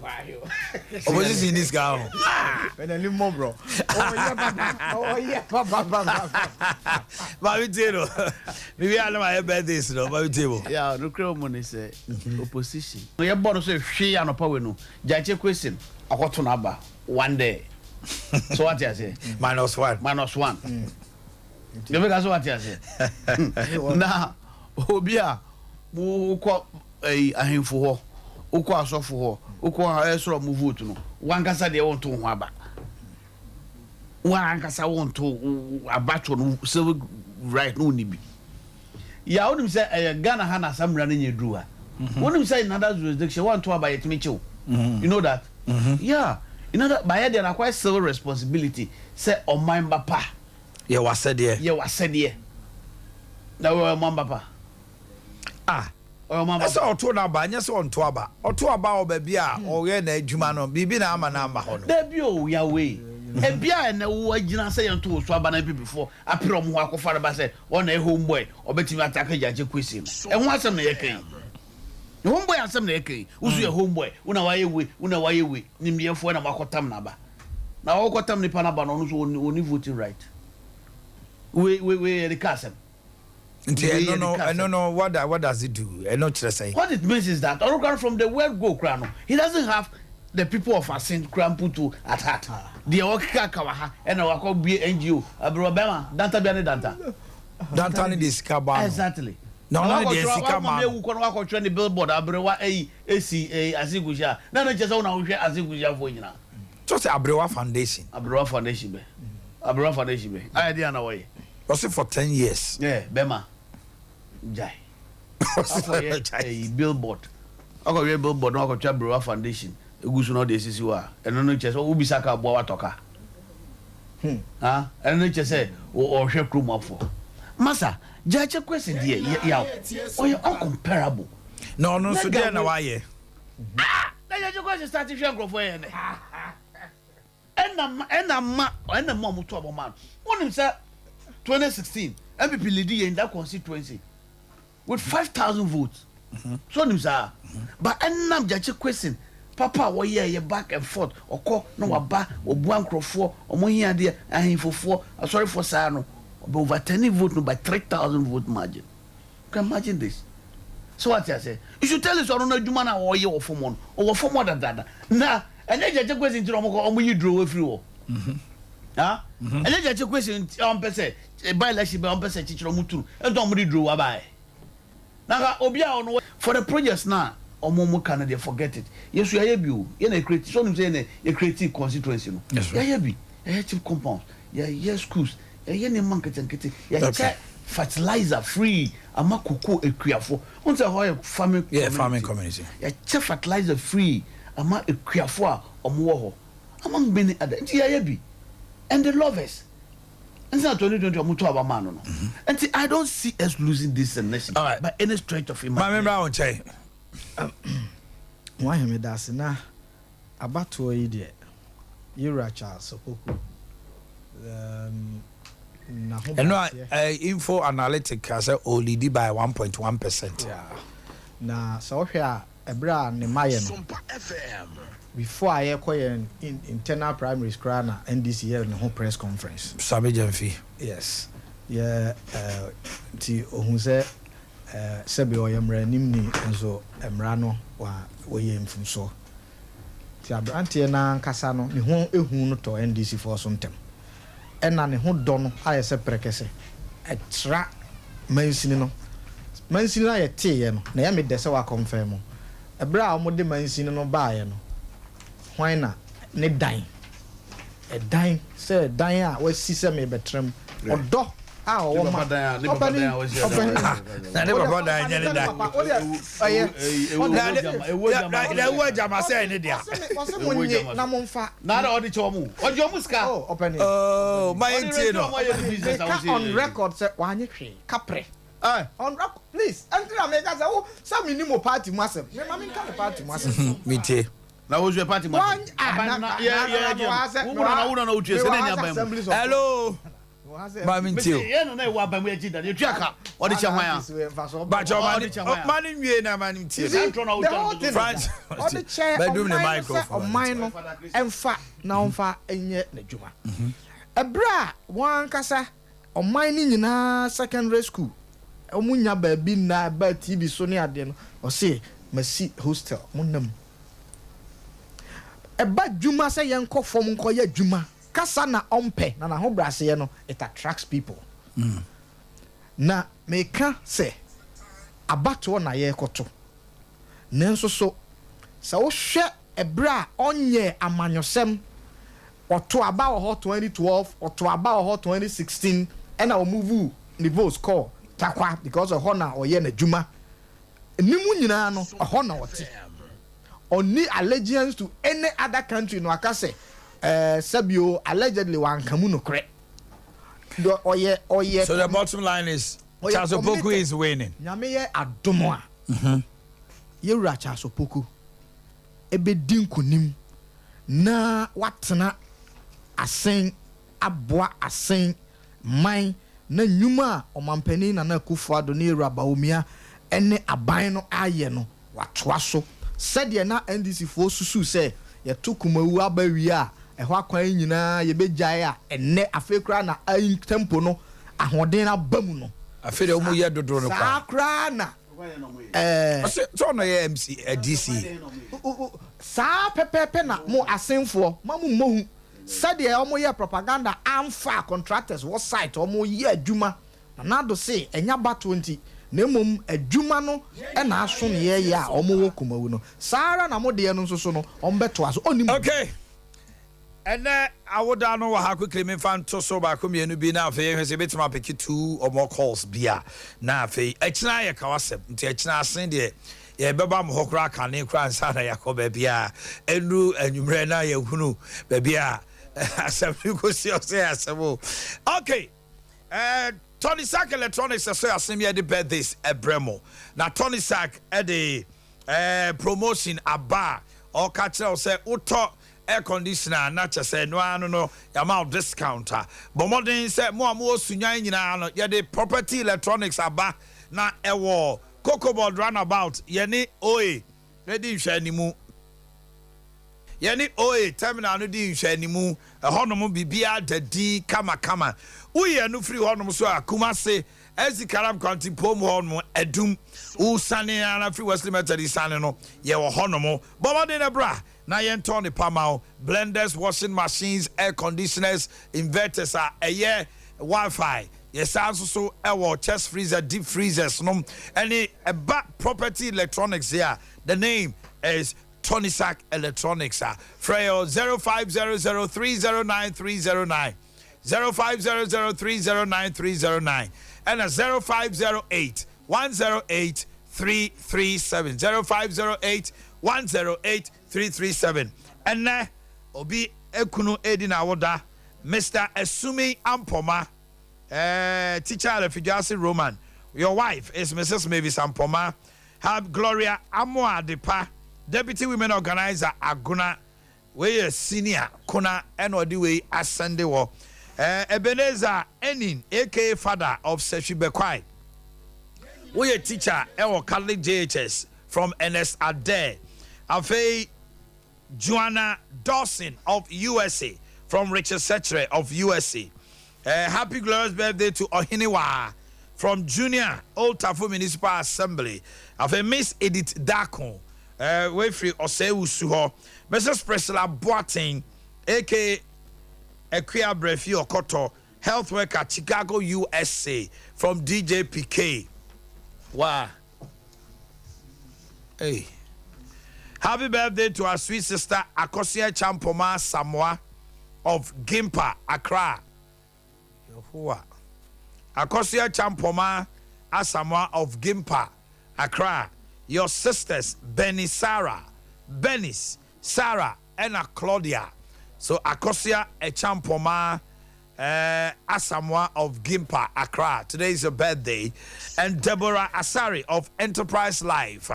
Opposition in this guy. When any more, bro. Oh, yeah, papa. Baby Tero. Maybe I know my birthdays, no, Baby Tero. Yeah, no crow money say opposition. No, your boss say she and power no. Jache question. I got to number one day. So what you say? -1. -1. You make us what you say? Now, Obia, who call a ahemfo ho. Uko asofo ho. Uko esoro mu vote no. Wankasa de won to ho aba. Wankasa won to abato no civil right no ni bi. Ya wonim say Ghana ha na samra na nyedru ha. Wonim say in other jurisdiction want to aba yetimi chew. You know that? Yeah. You know that by there na quite civil responsibility say on my papa. Yeah, was said there. Yeah, was said there. Na we my papa. Ah. That's all to na ba nya so onto aba. Oto aba obabi a oye na adwuma no bibi na ama na amba ho no. Da bi o ya we. E bia na wo agina say yento so aba na bi before apre mo ho akofare ba say o na homeboy obetimi ataka Jache question. E ho asem na ye kan. Homeboy asem na ye kan. Usu ye homeboy, una waye we nimyefo na makotam na ba. Na wo kotam ni pa na ba no so oni voting right. We the castle. I don't know what does it do? I know what say. What it means is that from the word go crown, he doesn't have the people of Asin crown put to at heart. The Okika Kawaha and our be NGO, Abrobama, Danta Biane Danta. Danta ni diskaba. Exactly. No, the Sikama who can walk on the billboard, Abrewa ACA Aziguja. None of just own Aziguja for you now. Just Abrewa Foundation. Abrewa Foundation. Abrewa Foundation. I didn't know why. Was it for 10 years? Yeah, Bema. Jai. A billboard. I got a billboard, I got a Brewer Foundation. A goose no this is you are. And no just Ubisaka Boatoka. And no just say, or shake room up for. Massa, judge a question, dear. Yeah, or you're uncomparable. No, so then why? Ah, that's your question starting to go for and the mom to a man. One himself. 2016, MPP leading in that constituency with 5,000 votes. So names are, but I'm Jache question. Papa, why ye back and forth or call no aba or buankro for or moya dear and him for 4. Sorry for Sano, over 10 vote by 3,000 vote margin. Can imagine this. So what I say? You should tell us or no Jumana or you or for one or for more than that. Now, and then Jache question to Romo, you drew a few. Ah, and then Jache question on per se. By election, on person teacher Mutu, and don't really draw by. Now, Obia on for the projects now, or Momo Canada, forget it. Yes, we are you in a creative, so saying a creative constituency. Yes, we are be a active compound. Yeah, schools, a yen market and kitty, fertilizer free, a makuku a creafo. Once a whole farming community. A check fertilizer free, a ma a creafo or more among many other. And the lovers. And so 2020 mutu aba man no. And I don't see us losing this nation by any stretch of imagination. My member say why me da se na abato yi de Yura Charles Opoku na ho info analytic say only by 1.1%. Yeah. Na so hwe a ebra ne maye no Sompa FM before I acquire in internal primary school na NDC here no press conference. Sabe Jamfi. Yes. Yeah, ti ohun se sebe oyemra nim ni enzo emra no wa woye mfumso. Ti abrante na nkasa no ne ho ehun no to NDC for so ntem. Ena ne ho do no aye se prekese. Etra mansini no. Mansini na ye tie no. Na ya me dese wa confirm. Ebra a mo de mansini no baaye no. Whyna ne dan e dan say dan a wasi se me betrem odo a o ma dan was na ne baba dan nya ne dan na wo jama say ne dia na monfa na da odi chomu ojo muska my enti no on record say wanye hwe kapre on record please enter America say oh some minimum party masem me ma min ka party masem me tie na wo je party man hello Mami ntio. Ye no na e wa ba mu eji da. Ye tuaka. Odi che hwan a. Ba jo mani nwie na mani ntio. Odi che bedroom the microphone. Oman no emfa na omfa enye na djuma. Ebra wan kasa oman ni nyina secondary school. Omunya ba bi na ba TV so ne ade no. O say masi hostel munam. Eba djuma se yenko fom nko ya djuma. Kasa na ompe na ho brase no it attracts people. Na meka se abato na ye koto. Nenso so sa wo hwe ebra onye amanyosem oto aba ho 2012 oto aba ho 2016 and our move niveaus call takwa because of hona oye na djuma nimu nyina no hona wote oni allegiance to any other country no akase sabio allegedly wan kamu no kre do oye so the bottom line is Charles Opoku is winning nyame ye adomo a ye wura Charles Opoku ebe dinkunim na watena asen aboa asen man na nyuma omampani na Akufo Addo ne Raba Omia ene aban no aye no watoa so said na NDC fo susu se ye tokumawu abawi a ehwa akwan nyina ye begyae a ene afekra na ayin tempo no ahoden na bamu no afere omu ye dodo no kwa sakra na so no ye MC DC sa pepepe na mo asenfo mamu mohu said ye omo ye propaganda amfa contractors what site omo ye adwuma na do say enya ba 20 na mum adwuma no e na aso ne ye a omo wo kumawu no sara na mo de no so no ombeto aso onim okay ene awoda no wa ha quickly me fan to so ba komienu bi na afi hwese betima peki 2 or more calls bia na afi ekina ye kawasem nti ekina asen de ye beba mo hokra kane kra nsa na yakoba bia enu anwumre na ye hunu ba bia asem ko si o say asemo okay Tony Sack Electronics so asem ye de birthdays ebremo na Tony Sack e de promotion aba o ka kire o say uto air conditioner na chese no anu no yama discounter but modern say mo amu osunyan nyina no ye de property electronics aba na ewo Cocoa runabout yeni oe ready nhwanimu yeni oe terminal no di nhwanimu ehonom bibia dadi kama uye no free honom so akuma se ezikaram county pom honom edum usane na free Wesley Methodist sane no ye wo honom bobo na bra na yen turn the pamao blenders washing machines air conditioners inverters eye Wi-Fi yes so our chest freezer deep freezers no any about property electronics here the name is Tony Sack Electronics Frail 0500309309 0500309309 and a 0508 108 337 0508 108 337 and obi ekunu edina woda Mr. Esumi Ampoma teacher Refugiasi Roman your wife is Mrs. Mavis Ampoma have Gloria Amoa Depa deputy women organizer Aguna we a senior Kuna and we ascende wo Ebenezer Enin aka father of Seshi Bekwai we a teacher Ewo Catholic JHS from NS Adea Akye Joanna Dawson of USA from Richard Setre of USA. Happy glorious birthday to Omanhene Yaw from Junior Old Tafo Municipal Assembly. After Miss Edith Dako, Wefri Osewu Suho, Mrs. Priscilla Boateng, aka Akye Abia Okoto, health worker Chicago, USA from DJ PK. Wow. Hey. Happy birthday to our sweet sister Akosia Champoma Samoa of Gimpa, Accra. Akosia Champoma Asamoah of Gimpa, Accra. Your sisters, Sarah, and Claudia. So Akosia Champoma Asamoah of Gimpa, Accra. Today is your birthday. And Deborah Asari of Enterprise Life,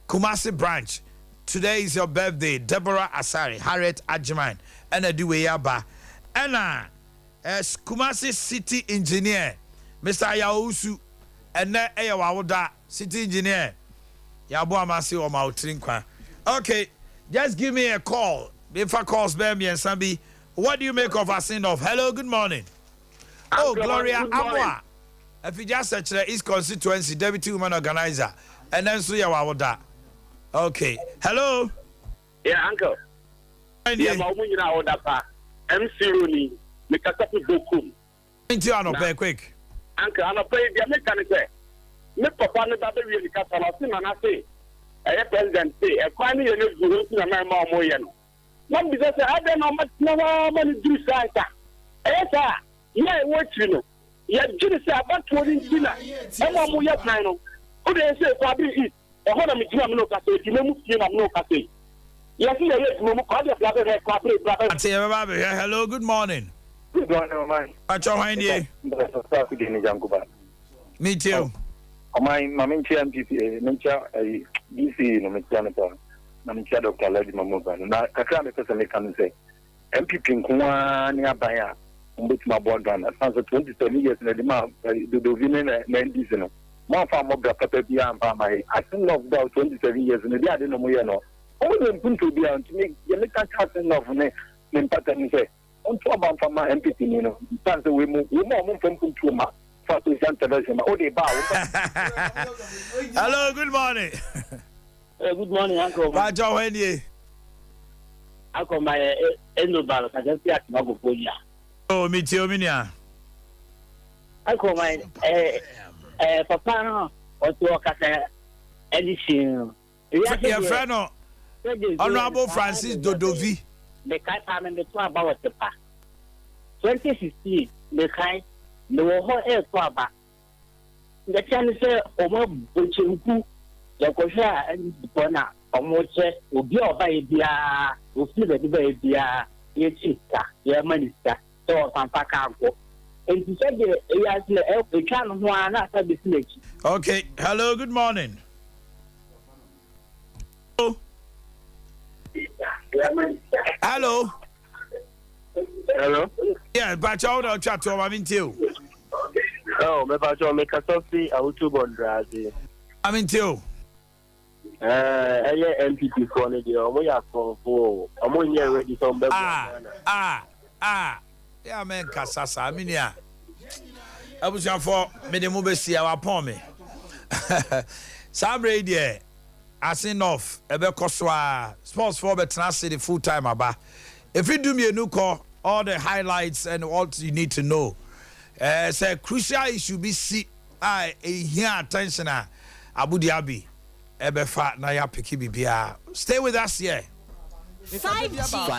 Kumasi branch. Today is your birthday, Deborah Asari, Harriet Ajiman, and Aduweyaba. And Kumasi City Engineer, Mr. Yausu, and then Ayawada City Engineer. Yabu Amasi or Mautrinkwa. Okay, just give me a call. If I call Bambi and Sambi, what do you make of a send off? Hello, good morning. Oh, Gloria Amwa. If you just search the East Constituency, Deputy Woman Organizer, and then so Yawada. Okay, hello. Yeah, uncle. Yeah, MC Rooney, make a couple bokum. Into an quick. Uncle, I'm a play the American say. Me papa no baby really ka sala si na na say. Eh president say e kwa ni ye no guru si na ma mo ye no. Nam bi say I dey no ma ni do santa. Eh sa, ye wo tri no. Ye giri say about 20 na. E mo ye plan no. O dey say kwa bi eat. E ho na me gina me no ka say, di me mu fie na me no ka say. Yes, hello, good morning. Good morning, man. What's your mind here? Me too. My MPP, DC, no, Dr. Lady Mamuba. Now, Kakran, the can say MPP nearby, which my board gun, as 27 years in the demand, the Dovin and Dizino. More farm of the Papia and my, I think of about 27 years in the day, I didn't know. Only going to be on to make you make a chance enough in pattern say on to about from my MPP, you know, that's the way we more from Kuntuma for to Santa Oh, they bow. Hello, good morning. Good morning, Uncle. Roger, when you Uncle, my Endobal, I just see at Magopolia. Oh, me too, Minia. Uncle, my Papa, or to work at anything. Your friend, Honorable Francis Dodovi. The Kaipan and the two about the past. 2016, the Kai, the whole air Twaba. The Chinese say, Omo Buchinku, the Kosha and Bona, Omoche, Ubio Badia, Ufila Badia, Yechika, your minister, so Pampacanco. And he said, he has the can one after the village. Okay, hello, good morning. Hello. Hello. Yeah, but you don't chat to me too. Oh, me ba jo me ka so si auto bondrazi. I'm in too. MPP for the omo ya for omo nye ready some be. Yeah, man, kasasa minia. Abusia for me de mo be si awa pon me. Sabre there. As enough, ebe koswa sports for betra city full time aba. If you do me a new call, all the highlights and what you need to know. Say crucial issue be see here attention Abu Dhabi ebe fa na ya piki bibia. Stay with us here. 5G.